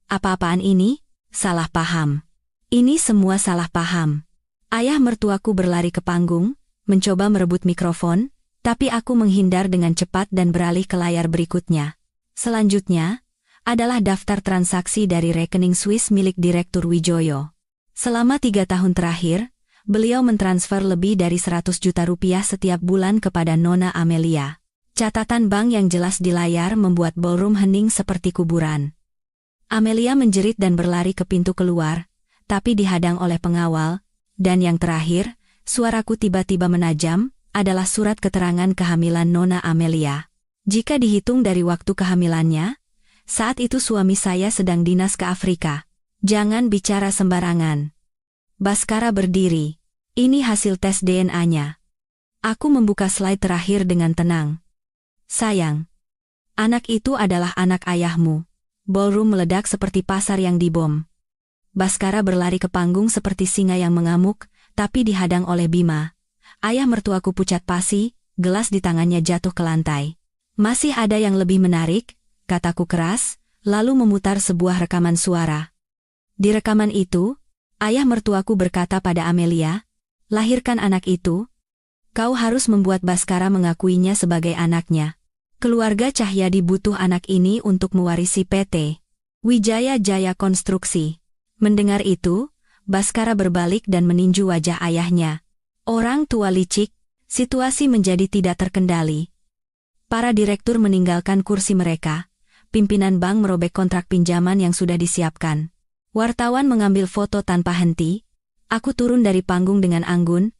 apa-apaan ini? Salah paham. Ini semua salah paham." Ayah mertuaku berlari ke panggung, mencoba merebut mikrofon, tapi aku menghindar dengan cepat dan beralih ke layar berikutnya. Selanjutnya, adalah daftar transaksi dari rekening Swiss milik Direktur Wijoyo. Selama 3 tahun terakhir, beliau mentransfer lebih dari 100 juta rupiah setiap bulan kepada Nona Amelia. Catatan bank yang jelas di layar membuat ballroom hening seperti kuburan. Amelia menjerit dan berlari ke pintu keluar, tapi dihadang oleh pengawal. Dan yang terakhir, suaraku tiba-tiba menajam, adalah surat keterangan kehamilan Nona Amelia. Jika dihitung dari waktu kehamilannya, saat itu suami saya sedang dinas ke Afrika. Jangan bicara sembarangan. Baskara berdiri. Ini hasil tes DNA-nya. Aku membuka slide terakhir dengan tenang. Sayang, anak itu adalah anak ayahmu. Ballroom meledak seperti pasar yang dibom. Baskara berlari ke panggung seperti singa yang mengamuk, tapi dihadang oleh Bima. Ayah mertuaku pucat pasi, gelas di tangannya jatuh ke lantai. "Masih ada yang lebih menarik," kataku keras, lalu memutar sebuah rekaman suara. Di rekaman itu, ayah mertuaku berkata pada Amelia, "Lahirkan anak itu. Kau harus membuat Baskara mengakuinya sebagai anaknya. Keluarga Cahyadi butuh anak ini untuk mewarisi PT Wijaya Jaya Konstruksi." Mendengar itu, Baskara berbalik dan meninju wajah ayahnya. Orang tua licik, situasi menjadi tidak terkendali. Para direktur meninggalkan kursi mereka. Pimpinan bank merobek kontrak pinjaman yang sudah disiapkan. Wartawan mengambil foto tanpa henti. Aku turun dari panggung dengan anggun,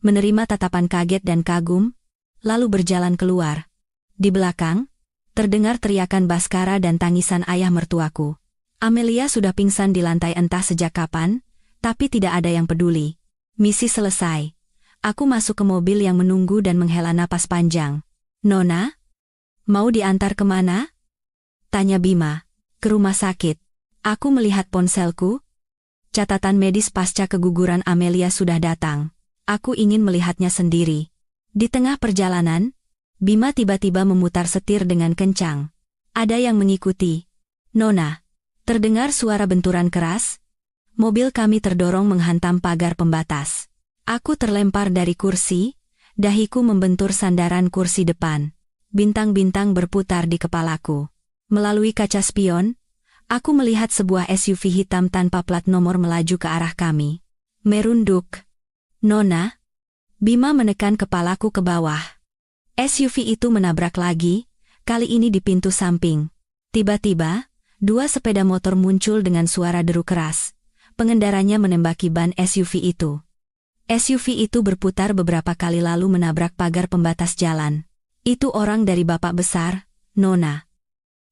menerima tatapan kaget dan kagum, lalu berjalan keluar. Di belakang, terdengar teriakan Baskara dan tangisan ayah mertuaku. Amelia sudah pingsan di lantai entah sejak kapan, tapi tidak ada yang peduli. Misi selesai. Aku masuk ke mobil yang menunggu dan menghela napas panjang. "Nona, mau diantar kemana?" tanya Bima. "Ke rumah sakit." Aku melihat ponselku. Catatan medis pasca keguguran Amelia sudah datang. Aku ingin melihatnya sendiri. Di tengah perjalanan, Bima tiba-tiba memutar setir dengan kencang. Ada yang mengikuti. "Nona." Terdengar suara benturan keras. Mobil kami terdorong menghantam pagar pembatas. Aku terlempar dari kursi, dahiku membentur sandaran kursi depan. Bintang-bintang berputar di kepalaku. Melalui kaca spion, aku melihat sebuah SUV hitam tanpa plat nomor melaju ke arah kami. Merunduk. "Nona." Bima menekan kepalaku ke bawah. SUV itu menabrak lagi, kali ini di pintu samping. Tiba-tiba, 2 sepeda motor muncul dengan suara deru keras. Pengendaranya menembaki ban SUV itu. SUV itu berputar beberapa kali lalu menabrak pagar pembatas jalan. "Itu orang dari bapak besar, Nona."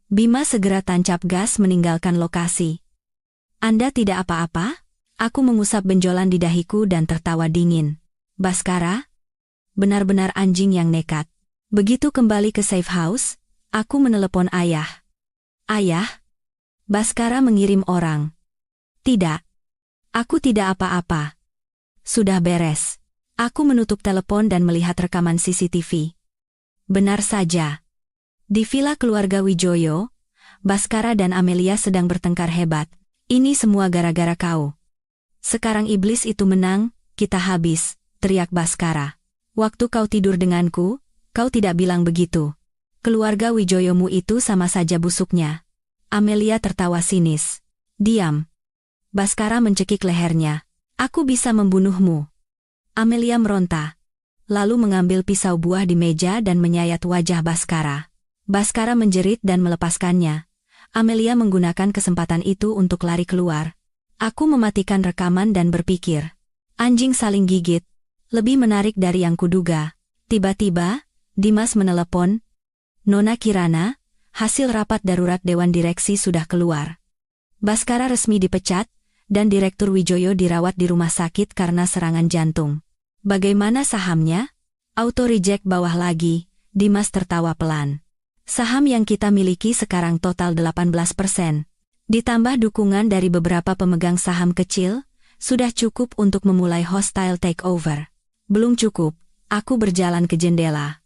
Bima segera tancap gas meninggalkan lokasi. "Anda tidak apa-apa?" Aku mengusap benjolan di dahiku dan tertawa dingin. "Baskara? Benar-benar anjing yang nekat." Begitu kembali ke safe house, aku menelepon ayah. Ayah, Baskara mengirim orang. Tidak. Aku tidak apa-apa. Sudah beres. Aku menutup telepon dan melihat rekaman CCTV. Benar saja. Di villa keluarga Wijoyo, Baskara dan Amelia sedang bertengkar hebat. Ini semua gara-gara kau. Sekarang iblis itu menang, kita habis, teriak Baskara. Waktu kau tidur denganku, kau tidak bilang begitu. Keluarga Wijoyomu itu sama saja busuknya. Amelia tertawa sinis. Diam. Baskara mencekik lehernya. Aku bisa membunuhmu. Amelia meronta. Lalu mengambil pisau buah di meja dan menyayat wajah Baskara. Baskara menjerit dan melepaskannya. Amelia menggunakan kesempatan itu untuk lari keluar. Aku mematikan rekaman dan berpikir. Anjing saling gigit. Lebih menarik dari yang kuduga. Tiba-tiba, Dimas menelepon. Nona Kirana, hasil rapat darurat Dewan Direksi sudah keluar. Baskara resmi dipecat, dan Direktur Wijoyo dirawat di rumah sakit karena serangan jantung. Bagaimana sahamnya? Auto reject bawah lagi, Dimas tertawa pelan. Saham yang kita miliki sekarang total 18%. Ditambah dukungan dari beberapa pemegang saham kecil, sudah cukup untuk memulai hostile takeover. Belum cukup, aku berjalan ke jendela.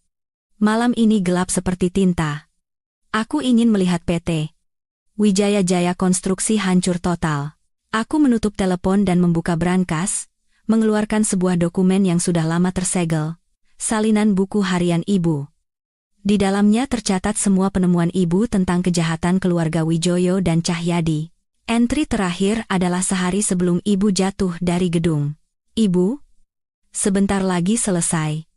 Malam ini gelap seperti tinta. Aku ingin melihat PT Wijaya Jaya Konstruksi hancur total. Aku menutup telepon dan membuka brankas, mengeluarkan sebuah dokumen yang sudah lama tersegel, salinan buku harian ibu. Di dalamnya tercatat semua penemuan ibu tentang kejahatan keluarga Wijoyo dan Cahyadi. Entry terakhir adalah sehari sebelum ibu jatuh dari gedung. Ibu, sebentar lagi selesai.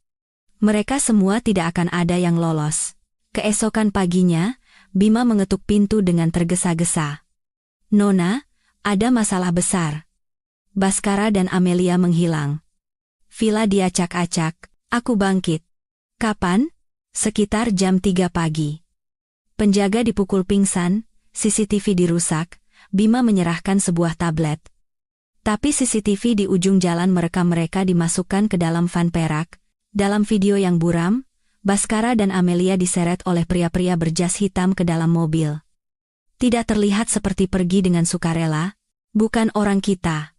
Mereka semua tidak akan ada yang lolos. Keesokan paginya, Bima mengetuk pintu dengan tergesa-gesa. Nona, ada masalah besar. Baskara dan Amelia menghilang. Villa diacak-acak, aku bangkit. Kapan? Sekitar jam 3 pagi. Penjaga dipukul pingsan, CCTV dirusak, Bima menyerahkan sebuah tablet. Tapi CCTV di ujung jalan merekam mereka dimasukkan ke dalam van perak. Dalam video yang buram, Baskara dan Amelia diseret oleh pria-pria berjas hitam ke dalam mobil. Tidak terlihat seperti pergi dengan sukarela, bukan orang kita.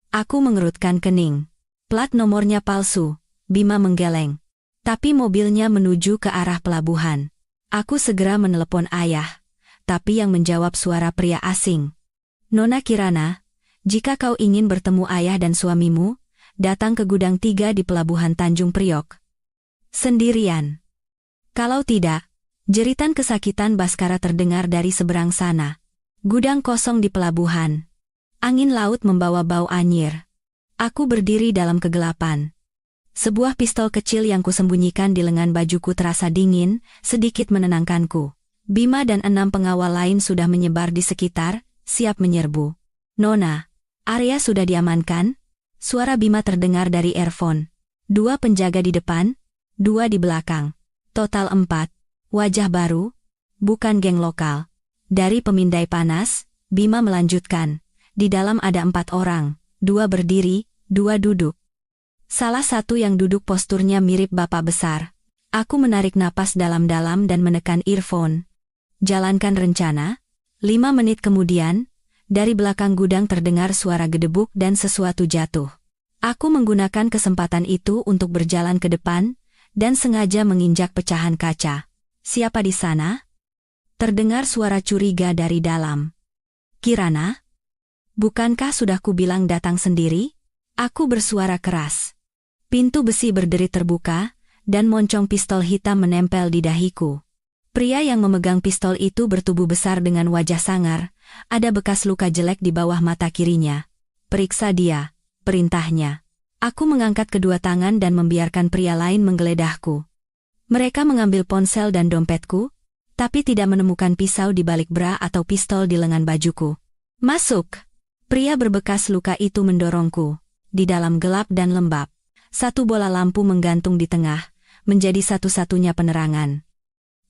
Aku mengerutkan kening. Plat nomornya palsu, Bima menggeleng. Tapi mobilnya menuju ke arah pelabuhan. Aku segera menelepon ayah, tapi yang menjawab suara pria asing. Nona Kirana, jika kau ingin bertemu ayah dan suamimu, datang ke gudang 3 di pelabuhan Tanjung Priok. Sendirian. Kalau tidak, jeritan kesakitan Baskara terdengar dari seberang sana. Gudang kosong di pelabuhan. Angin laut membawa bau anyir. Aku berdiri dalam kegelapan. Sebuah pistol kecil yang kusembunyikan di lengan bajuku terasa dingin, sedikit menenangkanku. Bima dan 6 pengawal lain sudah menyebar di sekitar, siap menyerbu. Nona, area sudah diamankan? Suara Bima terdengar dari earphone. 2 penjaga di depan, 2 di belakang. Total 4. Wajah baru, bukan geng lokal. Dari pemindai panas, Bima melanjutkan. Di dalam ada 4 orang, 2 berdiri, 2 duduk. Salah satu yang duduk posturnya mirip bapak besar. Aku menarik napas dalam-dalam dan menekan earphone. Jalankan rencana. 5 menit kemudian, dari belakang gudang terdengar suara gedebuk dan sesuatu jatuh. Aku menggunakan kesempatan itu untuk berjalan ke depan, dan sengaja menginjak pecahan kaca. Siapa di sana? Terdengar suara curiga dari dalam. Kirana? Bukankah sudah kubilang datang sendiri? Aku bersuara keras. Pintu besi berderit terbuka, dan moncong pistol hitam menempel di dahiku. Pria yang memegang pistol itu bertubuh besar dengan wajah sangar, ada bekas luka jelek di bawah mata kirinya. Periksa dia, perintahnya. Aku mengangkat kedua tangan dan membiarkan pria lain menggeledahku. Mereka mengambil ponsel dan dompetku, tapi tidak menemukan pisau di balik bra atau pistol di lengan bajuku. Masuk! Pria berbekas luka itu mendorongku. Di dalam gelap dan lembab. Satu bola lampu menggantung di tengah, menjadi satu-satunya penerangan.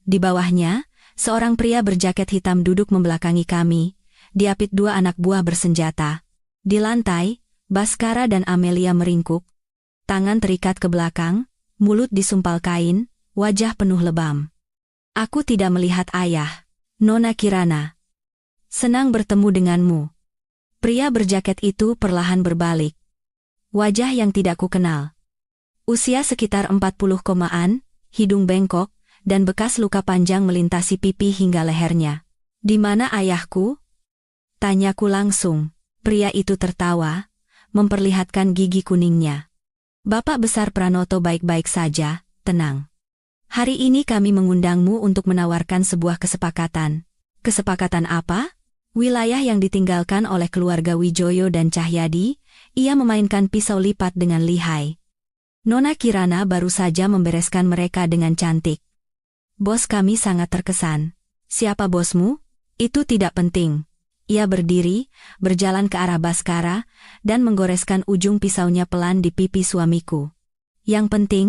Di bawahnya, seorang pria berjaket hitam duduk membelakangi kami, diapit 2 anak buah bersenjata. Di lantai, Baskara dan Amelia meringkuk. Tangan terikat ke belakang, mulut disumpal kain, wajah penuh lebam. Aku tidak melihat ayah. Nona Kirana. Senang bertemu denganmu. Pria berjaket itu perlahan berbalik. Wajah yang tidak kukenal. Usia sekitar 40-an, hidung bengkok, dan bekas luka panjang melintasi pipi hingga lehernya. Di mana ayahku? Tanyaku langsung. Pria itu tertawa, memperlihatkan gigi kuningnya. Bapak besar Pranoto baik-baik saja, tenang. Hari ini kami mengundangmu untuk menawarkan sebuah kesepakatan. Kesepakatan apa? Wilayah yang ditinggalkan oleh keluarga Wijoyo dan Cahyadi, ia memainkan pisau lipat dengan lihai. Nona Kirana baru saja membereskan mereka dengan cantik. Bos kami sangat terkesan. Siapa bosmu? Itu tidak penting. Ia berdiri, berjalan ke arah Baskara, dan menggoreskan ujung pisaunya pelan di pipi suamiku. Yang penting,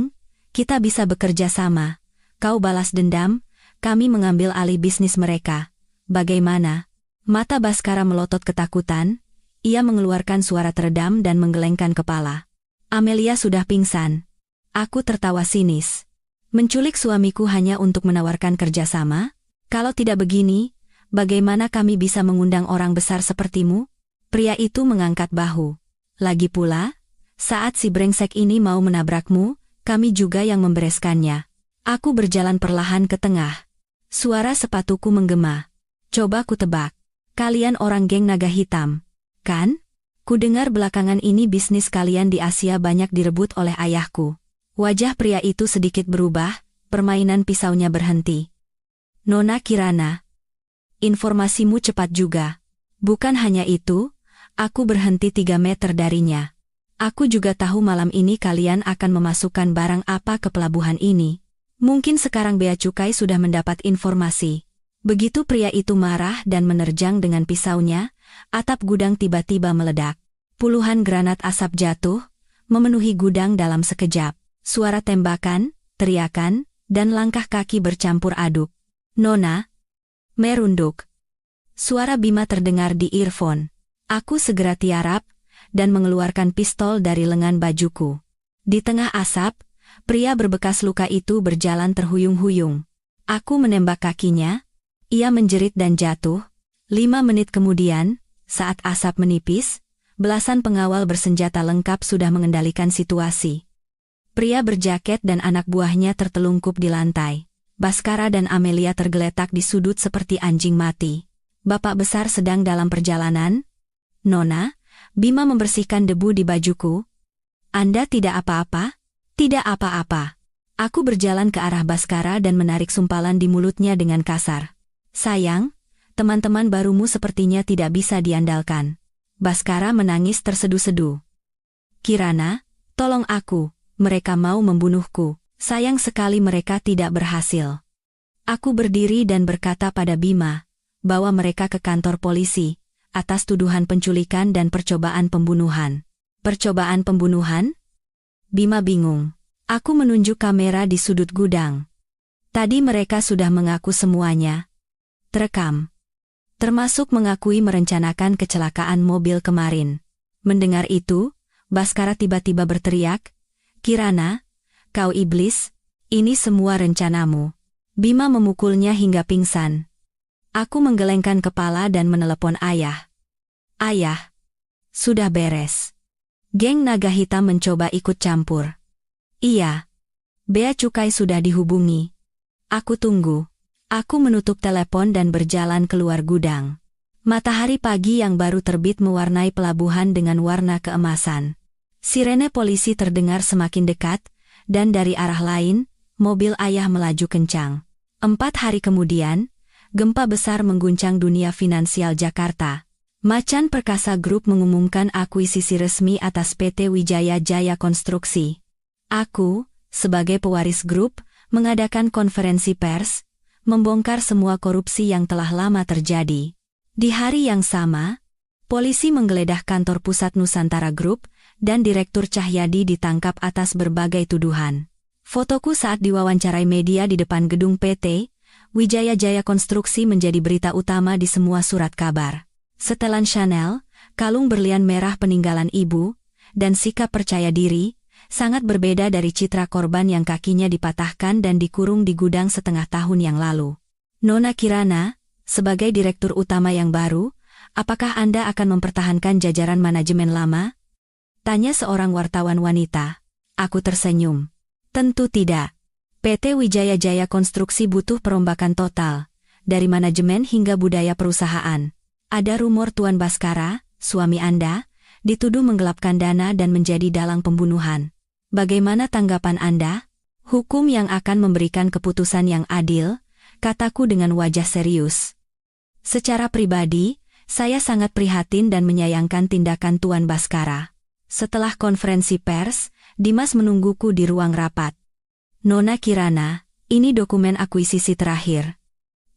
kita bisa bekerja sama. Kau balas dendam, kami mengambil alih bisnis mereka. Bagaimana? Mata Baskara melotot ketakutan, ia mengeluarkan suara teredam dan menggelengkan kepala. Amelia sudah pingsan. Aku tertawa sinis. Menculik suamiku hanya untuk menawarkan kerjasama? Kalau tidak begini, bagaimana kami bisa mengundang orang besar sepertimu? Pria itu mengangkat bahu. Lagi pula, saat si brengsek ini mau menabrakmu, kami juga yang membereskannya. Aku berjalan perlahan ke tengah. Suara sepatuku menggema. Coba ku tebak. Kalian orang geng naga hitam, kan? Ku dengar belakangan ini bisnis kalian di Asia banyak direbut oleh ayahku. Wajah pria itu sedikit berubah, permainan pisaunya berhenti. Nona Kirana. Informasimu cepat juga. Bukan hanya itu, aku berhenti 3 meter darinya. Aku juga tahu malam ini kalian akan memasukkan barang apa ke pelabuhan ini. Mungkin sekarang Bea Cukai sudah mendapat informasi. Begitu pria itu marah dan menerjang dengan pisaunya, atap gudang tiba-tiba meledak. Puluhan granat asap jatuh, memenuhi gudang dalam sekejap. Suara tembakan, teriakan, dan langkah kaki bercampur aduk. Nona, merunduk. Suara Bima terdengar di earphone. Aku segera tiarap, dan mengeluarkan pistol dari lengan bajuku. Di tengah asap, pria berbekas luka itu berjalan terhuyung-huyung. Aku menembak kakinya, ia menjerit dan jatuh. 5 menit kemudian, saat asap menipis, belasan pengawal bersenjata lengkap sudah mengendalikan situasi. Pria berjaket dan anak buahnya tertelungkup di lantai. Baskara dan Amelia tergeletak di sudut seperti anjing mati. Bapak besar sedang dalam perjalanan? Nona, Bima membersihkan debu di bajuku. Anda tidak apa-apa? Tidak apa-apa. Aku berjalan ke arah Baskara dan menarik sumpalan di mulutnya dengan kasar. Sayang, teman-teman barumu sepertinya tidak bisa diandalkan. Baskara menangis tersedu-sedu. Kirana, tolong aku, mereka mau membunuhku. Sayang sekali mereka tidak berhasil. Aku berdiri dan berkata pada Bima, bawa mereka ke kantor polisi, atas tuduhan penculikan dan percobaan pembunuhan. Percobaan pembunuhan? Bima bingung. Aku menunjuk kamera di sudut gudang. Tadi mereka sudah mengaku semuanya. Terekam. Termasuk mengakui merencanakan kecelakaan mobil kemarin. Mendengar itu, Baskara tiba-tiba berteriak, Kirana, kau iblis, ini semua rencanamu. Bima memukulnya hingga pingsan. Aku menggelengkan kepala dan menelepon ayah. Ayah, sudah beres. Geng naga hitam mencoba ikut campur. Iya. Bea Cukai sudah dihubungi. Aku tunggu. Aku menutup telepon dan berjalan keluar gudang. Matahari pagi yang baru terbit mewarnai pelabuhan dengan warna keemasan. Sirene polisi terdengar semakin dekat, dan dari arah lain, mobil ayah melaju kencang. 4 hari kemudian, gempa besar mengguncang dunia finansial Jakarta. Macan Perkasa Group mengumumkan akuisisi resmi atas PT Wijaya Jaya Konstruksi. Aku, sebagai pewaris grup, mengadakan konferensi pers, membongkar semua korupsi yang telah lama terjadi. Di hari yang sama, polisi menggeledah kantor pusat Nusantara Group, dan Direktur Cahyadi ditangkap atas berbagai tuduhan. Fotoku saat diwawancarai media di depan gedung PT Wijaya Jaya Konstruksi menjadi berita utama di semua surat kabar. Setelan Chanel, kalung berlian merah peninggalan ibu, dan sikap percaya diri, sangat berbeda dari citra korban yang kakinya dipatahkan dan dikurung di gudang setengah tahun yang lalu. Nona Kirana, sebagai direktur utama yang baru, apakah Anda akan mempertahankan jajaran manajemen lama? Tanya seorang wartawan wanita. Aku tersenyum. Tentu tidak. PT Wijaya Jaya Konstruksi butuh perombakan total, dari manajemen hingga budaya perusahaan. Ada rumor Tuan Baskara, suami Anda, dituduh menggelapkan dana dan menjadi dalang pembunuhan. Bagaimana tanggapan Anda? Hukum yang akan memberikan keputusan yang adil, kataku dengan wajah serius. Secara pribadi, saya sangat prihatin dan menyayangkan tindakan Tuan Baskara. Setelah konferensi pers, Dimas menungguku di ruang rapat. Nona Kirana, ini dokumen akuisisi terakhir.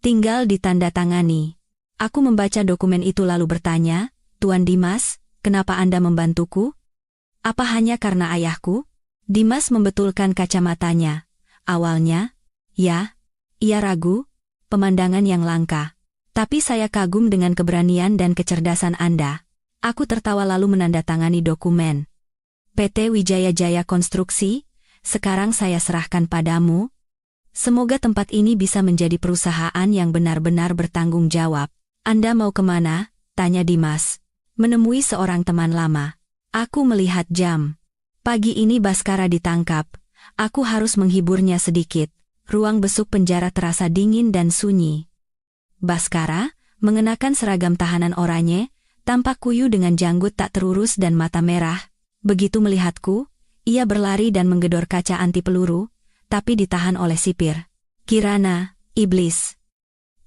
Tinggal ditandatangani. Aku membaca dokumen itu lalu bertanya, Tuan Dimas, kenapa Anda membantuku? Apa hanya karena ayahku? Dimas membetulkan kacamatanya. Awalnya, ya, ia ragu, pemandangan yang langka. Tapi saya kagum dengan keberanian dan kecerdasan Anda. Aku tertawa lalu menandatangani dokumen. PT Wijaya Jaya Konstruksi, sekarang saya serahkan padamu. Semoga tempat ini bisa menjadi perusahaan yang benar-benar bertanggung jawab. Anda mau kemana? Tanya Dimas. Menemui seorang teman lama. Aku melihat jam. Pagi ini Baskara ditangkap. Aku harus menghiburnya sedikit. Ruang besuk penjara terasa dingin dan sunyi. Baskara, mengenakan seragam tahanan oranye, tampak kuyu dengan janggut tak terurus dan mata merah. Begitu melihatku, ia berlari dan menggedor kaca anti peluru, tapi ditahan oleh sipir. Kirana, iblis.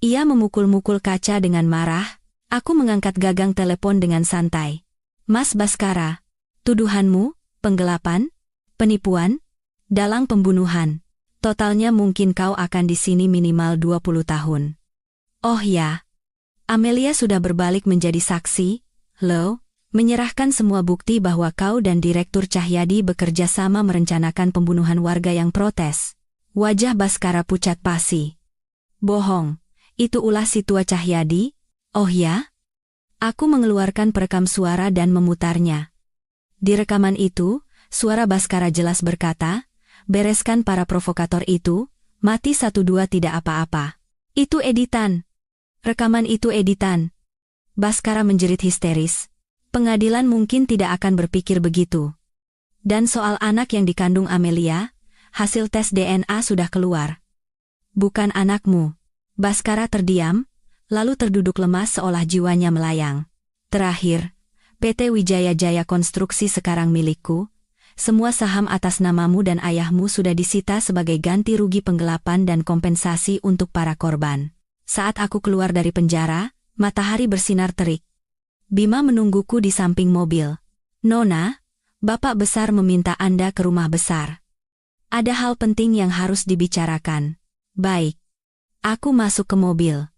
Ia memukul-mukul kaca dengan marah. Aku mengangkat gagang telepon dengan santai. Mas Baskara, tuduhanmu, penggelapan, penipuan, dalang pembunuhan. Totalnya mungkin kau akan di sini minimal 20 tahun. Oh ya, Amelia sudah berbalik menjadi saksi, lo, menyerahkan semua bukti bahwa kau dan Direktur Cahyadi bekerja sama merencanakan pembunuhan warga yang protes. Wajah Baskara pucat pasi. Bohong. Itu ulah si tua Cahyadi? Oh ya? Aku mengeluarkan perekam suara dan memutarnya. Di rekaman itu, suara Baskara jelas berkata, bereskan para provokator itu, mati 1-2 tidak apa-apa. Itu editan. Rekaman itu editan. Baskara menjerit histeris. Pengadilan mungkin tidak akan berpikir begitu. Dan soal anak yang dikandung Amelia, hasil tes DNA sudah keluar. Bukan anakmu. Baskara terdiam, lalu terduduk lemas seolah jiwanya melayang. Terakhir, PT Wijaya Jaya Konstruksi sekarang milikku. Semua saham atas namamu dan ayahmu sudah disita sebagai ganti rugi penggelapan dan kompensasi untuk para korban. Saat aku keluar dari penjara, matahari bersinar terik. Bima menungguku di samping mobil. Nona, Bapak Besar meminta Anda ke rumah besar. Ada hal penting yang harus dibicarakan. Baik. Aku masuk ke mobil.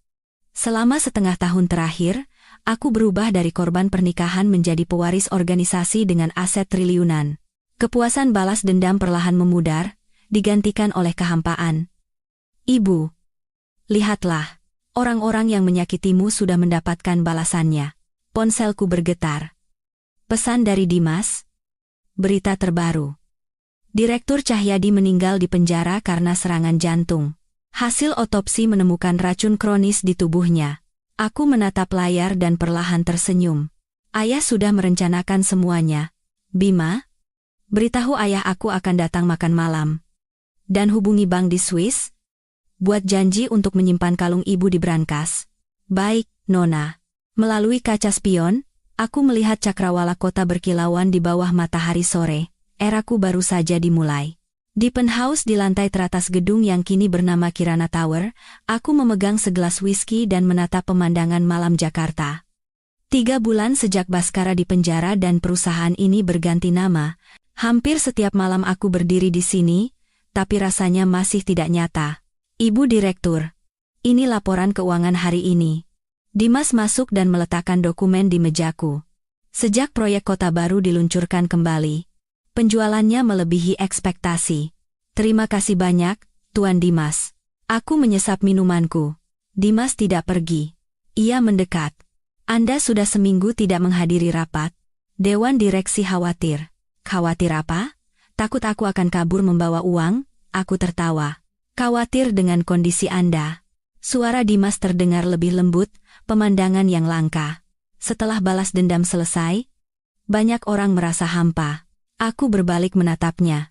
Selama setengah tahun terakhir, aku berubah dari korban pernikahan menjadi pewaris organisasi dengan aset triliunan. Kepuasan balas dendam perlahan memudar, digantikan oleh kehampaan. Ibu, lihatlah, orang-orang yang menyakitimu sudah mendapatkan balasannya. Ponselku bergetar. Pesan dari Dimas. Berita terbaru. Direktur Cahyadi meninggal di penjara karena serangan jantung. Hasil otopsi menemukan racun kronis di tubuhnya. Aku menatap layar dan perlahan tersenyum. Ayah sudah merencanakan semuanya. Bima, beritahu ayah aku akan datang makan malam. Dan hubungi bank di Swiss. Buat janji untuk menyimpan kalung ibu di brankas. Baik, Nona. Melalui kaca spion, aku melihat cakrawala kota berkilauan di bawah matahari sore. Eraku baru saja dimulai. Di penthouse di lantai teratas gedung yang kini bernama Kirana Tower, aku memegang segelas whisky dan menatap pemandangan malam Jakarta. 3 bulan sejak Baskara di penjara dan perusahaan ini berganti nama, hampir setiap malam aku berdiri di sini, tapi rasanya masih tidak nyata. Ibu Direktur, ini laporan keuangan hari ini. Dimas masuk dan meletakkan dokumen di mejaku. Sejak proyek kota baru diluncurkan kembali, penjualannya melebihi ekspektasi. Terima kasih banyak, Tuan Dimas. Aku menyesap minumanku. Dimas tidak pergi. Ia mendekat. Anda sudah seminggu tidak menghadiri rapat. Dewan direksi khawatir. Khawatir apa? Takut aku akan kabur membawa uang? Aku tertawa. Khawatir dengan kondisi Anda. Suara Dimas terdengar lebih lembut, pemandangan yang langka. Setelah balas dendam selesai, banyak orang merasa hampa. Aku berbalik menatapnya.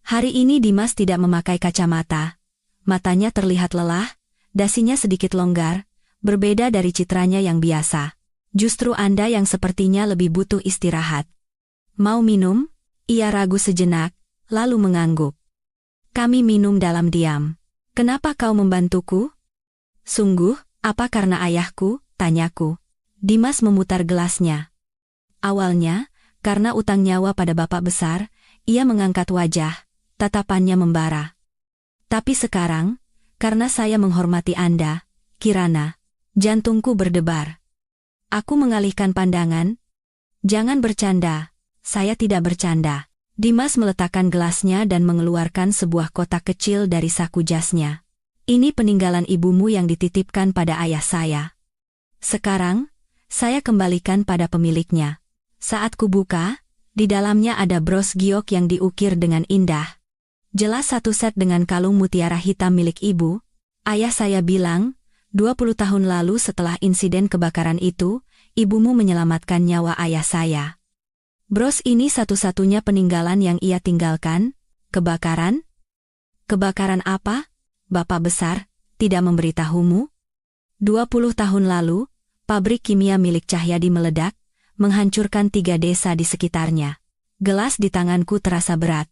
Hari ini Dimas tidak memakai kacamata. Matanya terlihat lelah, dasinya sedikit longgar, berbeda dari citranya yang biasa. Justru Anda yang sepertinya lebih butuh istirahat. Mau minum? Ia ragu sejenak, lalu mengangguk. Kami minum dalam diam. Kenapa kau membantuku? Sungguh, apa karena ayahku? Tanyaku. Dimas memutar gelasnya. Awalnya, karena utang nyawa pada bapak besar, ia mengangkat wajah, tatapannya membara. Tapi sekarang, karena saya menghormati Anda, Kirana, jantungku berdebar. Aku mengalihkan pandangan. Jangan bercanda, saya tidak bercanda. Dimas meletakkan gelasnya dan mengeluarkan sebuah kotak kecil dari saku jasnya. Ini peninggalan ibumu yang dititipkan pada ayah saya. Sekarang, saya kembalikan pada pemiliknya. Saat kubuka, di dalamnya ada bros giok yang diukir dengan indah. Jelas satu set dengan kalung mutiara hitam milik ibu. Ayah saya bilang, 20 tahun lalu setelah insiden kebakaran itu, ibumu menyelamatkan nyawa ayah saya. Bros ini satu-satunya peninggalan yang ia tinggalkan. Kebakaran? Kebakaran apa? Bapak besar, tidak memberitahumu? 20 tahun lalu, pabrik kimia milik Cahyadi meledak, menghancurkan 3 desa di sekitarnya. Gelas di tanganku terasa berat.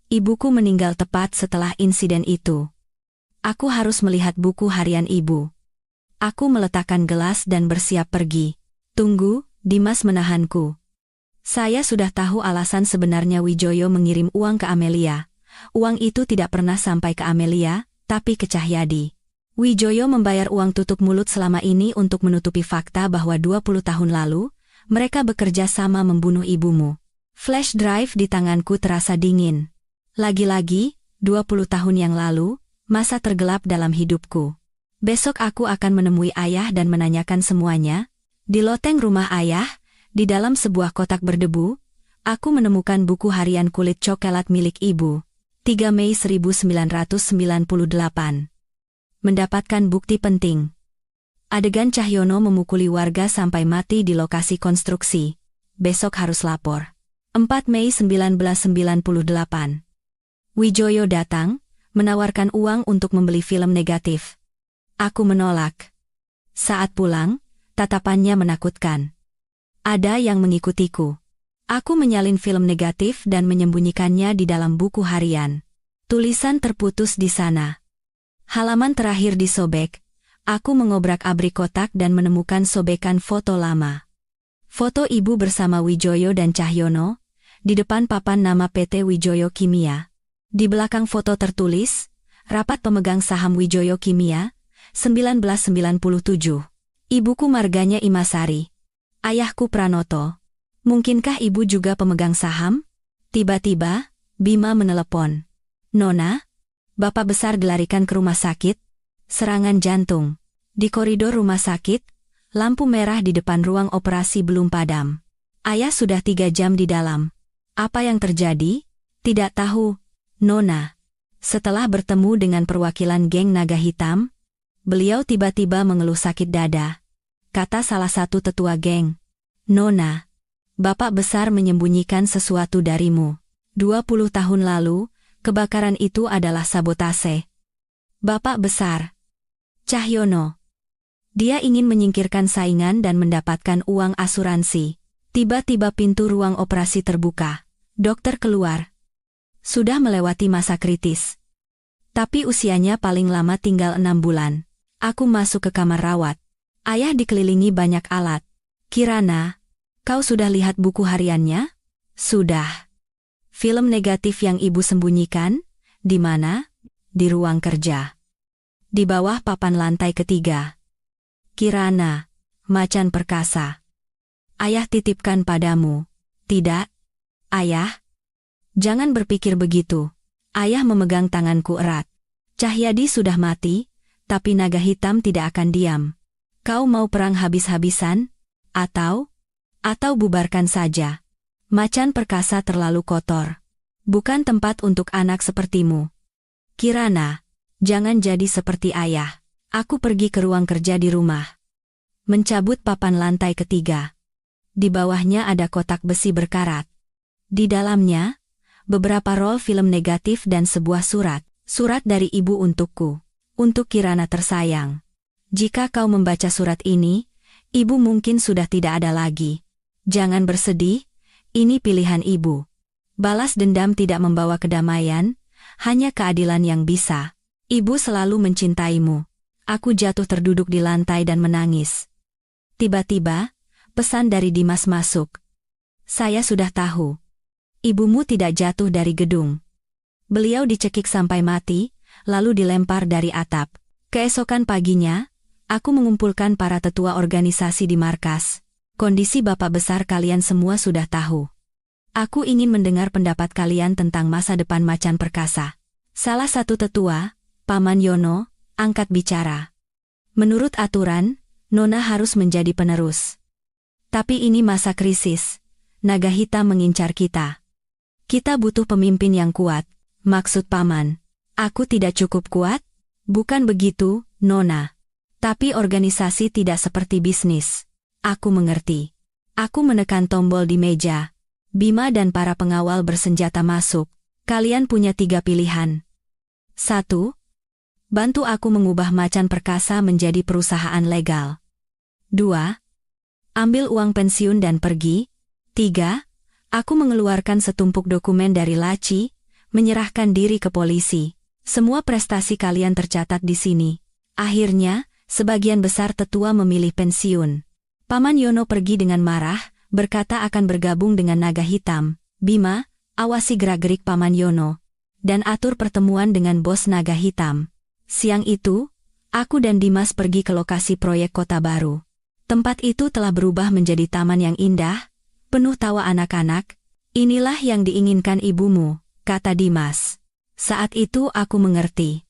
Ibuku meninggal tepat setelah insiden itu. Aku harus melihat buku harian ibu. Aku meletakkan gelas dan bersiap pergi. Tunggu, Dimas menahanku. Saya sudah tahu alasan sebenarnya Wijoyo mengirim uang ke Amelia. Uang itu tidak pernah sampai ke Amelia, tapi ke Cahyadi. Wijoyo membayar uang tutup mulut selama ini untuk menutupi fakta bahwa 20 tahun lalu, mereka bekerja sama membunuh ibumu. Flash drive di tanganku terasa dingin. Lagi-lagi, 20 tahun yang lalu, masa tergelap dalam hidupku. Besok aku akan menemui ayah dan menanyakan semuanya. Di loteng rumah ayah, di dalam sebuah kotak berdebu, aku menemukan buku harian kulit coklat milik ibu. 3 Mei 1998. Mendapatkan bukti penting. Adegan Cahyono memukuli warga sampai mati di lokasi konstruksi. Besok harus lapor. 4 Mei 1998. Wijoyo datang, menawarkan uang untuk membeli film negatif. Aku menolak. Saat pulang, tatapannya menakutkan. Ada yang mengikutiku. Aku menyalin film negatif dan menyembunyikannya di dalam buku harian. Tulisan terputus di sana. Halaman terakhir disobek. Aku mengobrak-abrik kotak dan menemukan sobekan foto lama. Foto ibu bersama Wijoyo dan Cahyono, di depan papan nama PT Wijoyo Kimia. Di belakang foto tertulis, Rapat Pemegang Saham Wijoyo Kimia, 1997. Ibuku marganya Imasari. Ayahku Pranoto. Mungkinkah ibu juga pemegang saham? Tiba-tiba, Bima menelepon. Nona, bapak besar dilarikan ke rumah sakit. Serangan jantung. Di koridor rumah sakit, lampu merah di depan ruang operasi belum padam. Ayah sudah 3 jam di dalam. Apa yang terjadi? Tidak tahu, Nona. Setelah bertemu dengan perwakilan geng naga hitam, beliau tiba-tiba mengeluh sakit dada. Kata salah satu tetua geng. Nona, bapak besar menyembunyikan sesuatu darimu. 20 tahun lalu, kebakaran itu adalah sabotase. Bapak besar. Cahyono. Dia ingin menyingkirkan saingan dan mendapatkan uang asuransi. Tiba-tiba pintu ruang operasi terbuka. Dokter keluar. Sudah melewati masa kritis. Tapi usianya paling lama tinggal 6 bulan. Aku masuk ke kamar rawat. Ayah dikelilingi banyak alat. Kirana, kau sudah lihat buku hariannya? Sudah. Film negatif yang ibu sembunyikan? Di mana? Di ruang kerja. Di bawah papan lantai ketiga. Kirana, macan perkasa. Ayah titipkan padamu. Tidak? Ayah? Jangan berpikir begitu. Ayah memegang tanganku erat. Cahyadi sudah mati, tapi naga hitam tidak akan diam. Kau mau perang habis-habisan? Atau bubarkan saja. Macan perkasa terlalu kotor. Bukan tempat untuk anak sepertimu. Kirana, jangan jadi seperti ayah. Aku pergi ke ruang kerja di rumah. Mencabut papan lantai ketiga. Di bawahnya ada kotak besi berkarat. Di dalamnya, beberapa roll film negatif dan sebuah surat. Surat dari ibu untukku. Untuk Kirana tersayang. Jika kau membaca surat ini, ibu mungkin sudah tidak ada lagi. Jangan bersedih, ini pilihan ibu. Balas dendam tidak membawa kedamaian, hanya keadilan yang bisa. Ibu selalu mencintaimu. Aku jatuh terduduk di lantai dan menangis. Tiba-tiba, pesan dari Dimas masuk. Saya sudah tahu. Ibumu tidak jatuh dari gedung. Beliau dicekik sampai mati, lalu dilempar dari atap. Keesokan paginya, aku mengumpulkan para tetua organisasi di markas. Kondisi bapak besar kalian semua sudah tahu. Aku ingin mendengar pendapat kalian tentang masa depan Macan Perkasa. Salah satu tetua, Paman Yono, angkat bicara. Menurut aturan, Nona harus menjadi penerus. Tapi ini masa krisis. Naga hitam mengincar kita. Kita butuh pemimpin yang kuat. Maksud Paman, aku tidak cukup kuat? Bukan begitu, Nona. Tapi organisasi tidak seperti bisnis. Aku mengerti. Aku menekan tombol di meja. Bima dan para pengawal bersenjata masuk. Kalian punya 3 pilihan. 1. Bantu aku mengubah Macan Perkasa menjadi perusahaan legal. 2. Ambil uang pensiun dan pergi. 3. Aku mengeluarkan setumpuk dokumen dari laci, menyerahkan diri ke polisi. Semua prestasi kalian tercatat di sini. Akhirnya, sebagian besar tetua memilih pensiun. Paman Yono pergi dengan marah, berkata akan bergabung dengan Naga Hitam. Bima, awasi gerak-gerik Paman Yono. Dan atur pertemuan dengan bos Naga Hitam. Siang itu, aku dan Dimas pergi ke lokasi proyek kota baru. Tempat itu telah berubah menjadi taman yang indah, penuh tawa anak-anak. Inilah yang diinginkan ibumu, kata Dimas. Saat itu aku mengerti.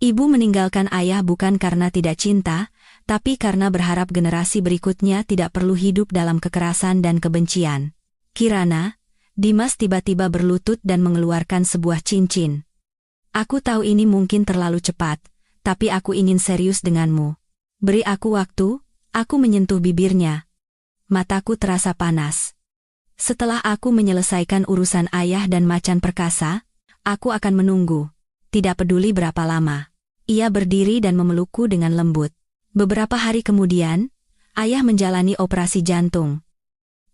Ibu meninggalkan ayah bukan karena tidak cinta, tapi karena berharap generasi berikutnya tidak perlu hidup dalam kekerasan dan kebencian. Kirana, Dimas tiba-tiba berlutut dan mengeluarkan sebuah cincin. Aku tahu ini mungkin terlalu cepat, tapi aku ingin serius denganmu. Beri aku waktu, aku menyentuh bibirnya. Mataku terasa panas. Setelah aku menyelesaikan urusan ayah dan Macan Perkasa, aku akan menunggu. Tidak peduli berapa lama. Ia berdiri dan memelukku dengan lembut. Beberapa hari kemudian, ayah menjalani operasi jantung.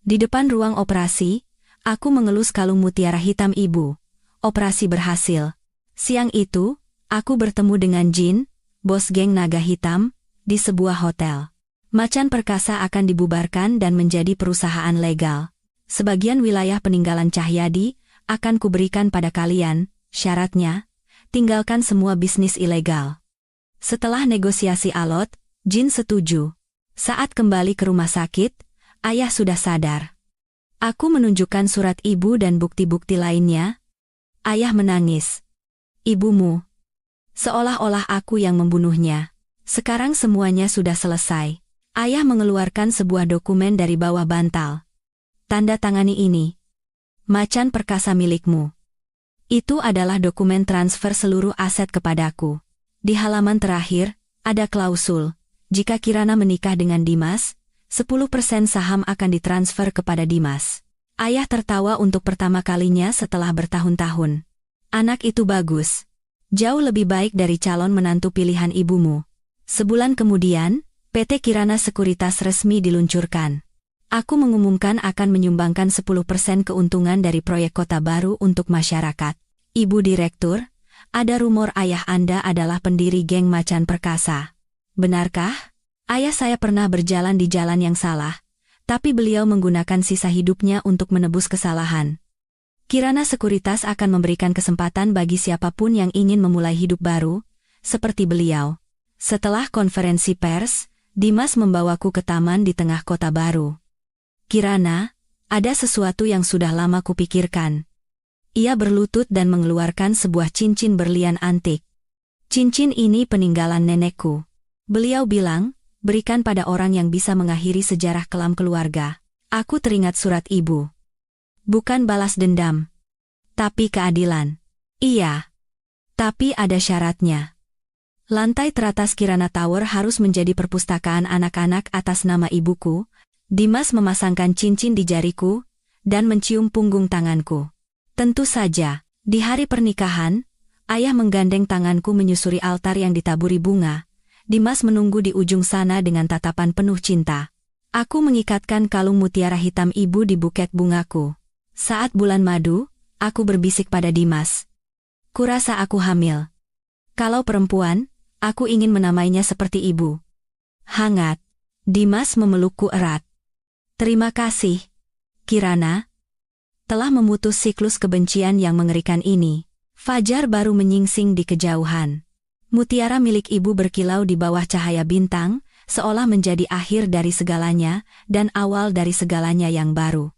Di depan ruang operasi, aku mengelus kalung mutiara hitam ibu. Operasi berhasil. Siang itu, aku bertemu dengan Jin, bos geng Naga Hitam, di sebuah hotel. Macan Perkasa akan dibubarkan dan menjadi perusahaan legal. Sebagian wilayah peninggalan Cahyadi akan kuberikan pada kalian, syaratnya, tinggalkan semua bisnis ilegal. Setelah negosiasi alot, Jin setuju. Saat kembali ke rumah sakit, ayah sudah sadar. Aku menunjukkan surat ibu dan bukti-bukti lainnya. Ayah menangis. Ibumu. Seolah-olah aku yang membunuhnya. Sekarang semuanya sudah selesai. Ayah mengeluarkan sebuah dokumen dari bawah bantal. Tanda tangani ini. Macan Perkasa milikmu. Itu adalah dokumen transfer seluruh aset kepadaku. Di halaman terakhir, ada klausul. Jika Kirana menikah dengan Dimas, 10% saham akan ditransfer kepada Dimas. Ayah tertawa untuk pertama kalinya setelah bertahun-tahun. Anak itu bagus. Jauh lebih baik dari calon menantu pilihan ibumu. Sebulan kemudian, PT Kirana Sekuritas resmi diluncurkan. Aku mengumumkan akan menyumbangkan 10% keuntungan dari proyek kota baru untuk masyarakat. Ibu Direktur, ada rumor ayah Anda adalah pendiri geng Macan Perkasa. Benarkah? Ayah saya pernah berjalan di jalan yang salah, tapi beliau menggunakan sisa hidupnya untuk menebus kesalahan. Kirana Sekuritas akan memberikan kesempatan bagi siapapun yang ingin memulai hidup baru, seperti beliau. Setelah konferensi pers, Dimas membawaku ke taman di tengah kota baru. Kirana, ada sesuatu yang sudah lama kupikirkan. Ia berlutut dan mengeluarkan sebuah cincin berlian antik. Cincin ini peninggalan nenekku. Beliau bilang, berikan pada orang yang bisa mengakhiri sejarah kelam keluarga. Aku teringat surat ibu. Bukan balas dendam. Tapi keadilan. Iya. Tapi ada syaratnya. Lantai teratas Kirana Tower harus menjadi perpustakaan anak-anak atas nama ibuku. Dimas memasangkan cincin di jariku, dan mencium punggung tanganku. Tentu saja, di hari pernikahan, ayah menggandeng tanganku menyusuri altar yang ditaburi bunga. Dimas menunggu di ujung sana dengan tatapan penuh cinta. Aku mengikatkan kalung mutiara hitam ibu di buket bungaku. Saat bulan madu, aku berbisik pada Dimas. Kurasa aku hamil. Kalau perempuan, aku ingin menamainya seperti ibu. Hangat. Dimas memelukku erat. Terima kasih, Kirana, telah memutus siklus kebencian yang mengerikan ini. Fajar baru menyingsing di kejauhan. Mutiara milik ibu berkilau di bawah cahaya bintang, seolah menjadi akhir dari segalanya, dan awal dari segalanya yang baru.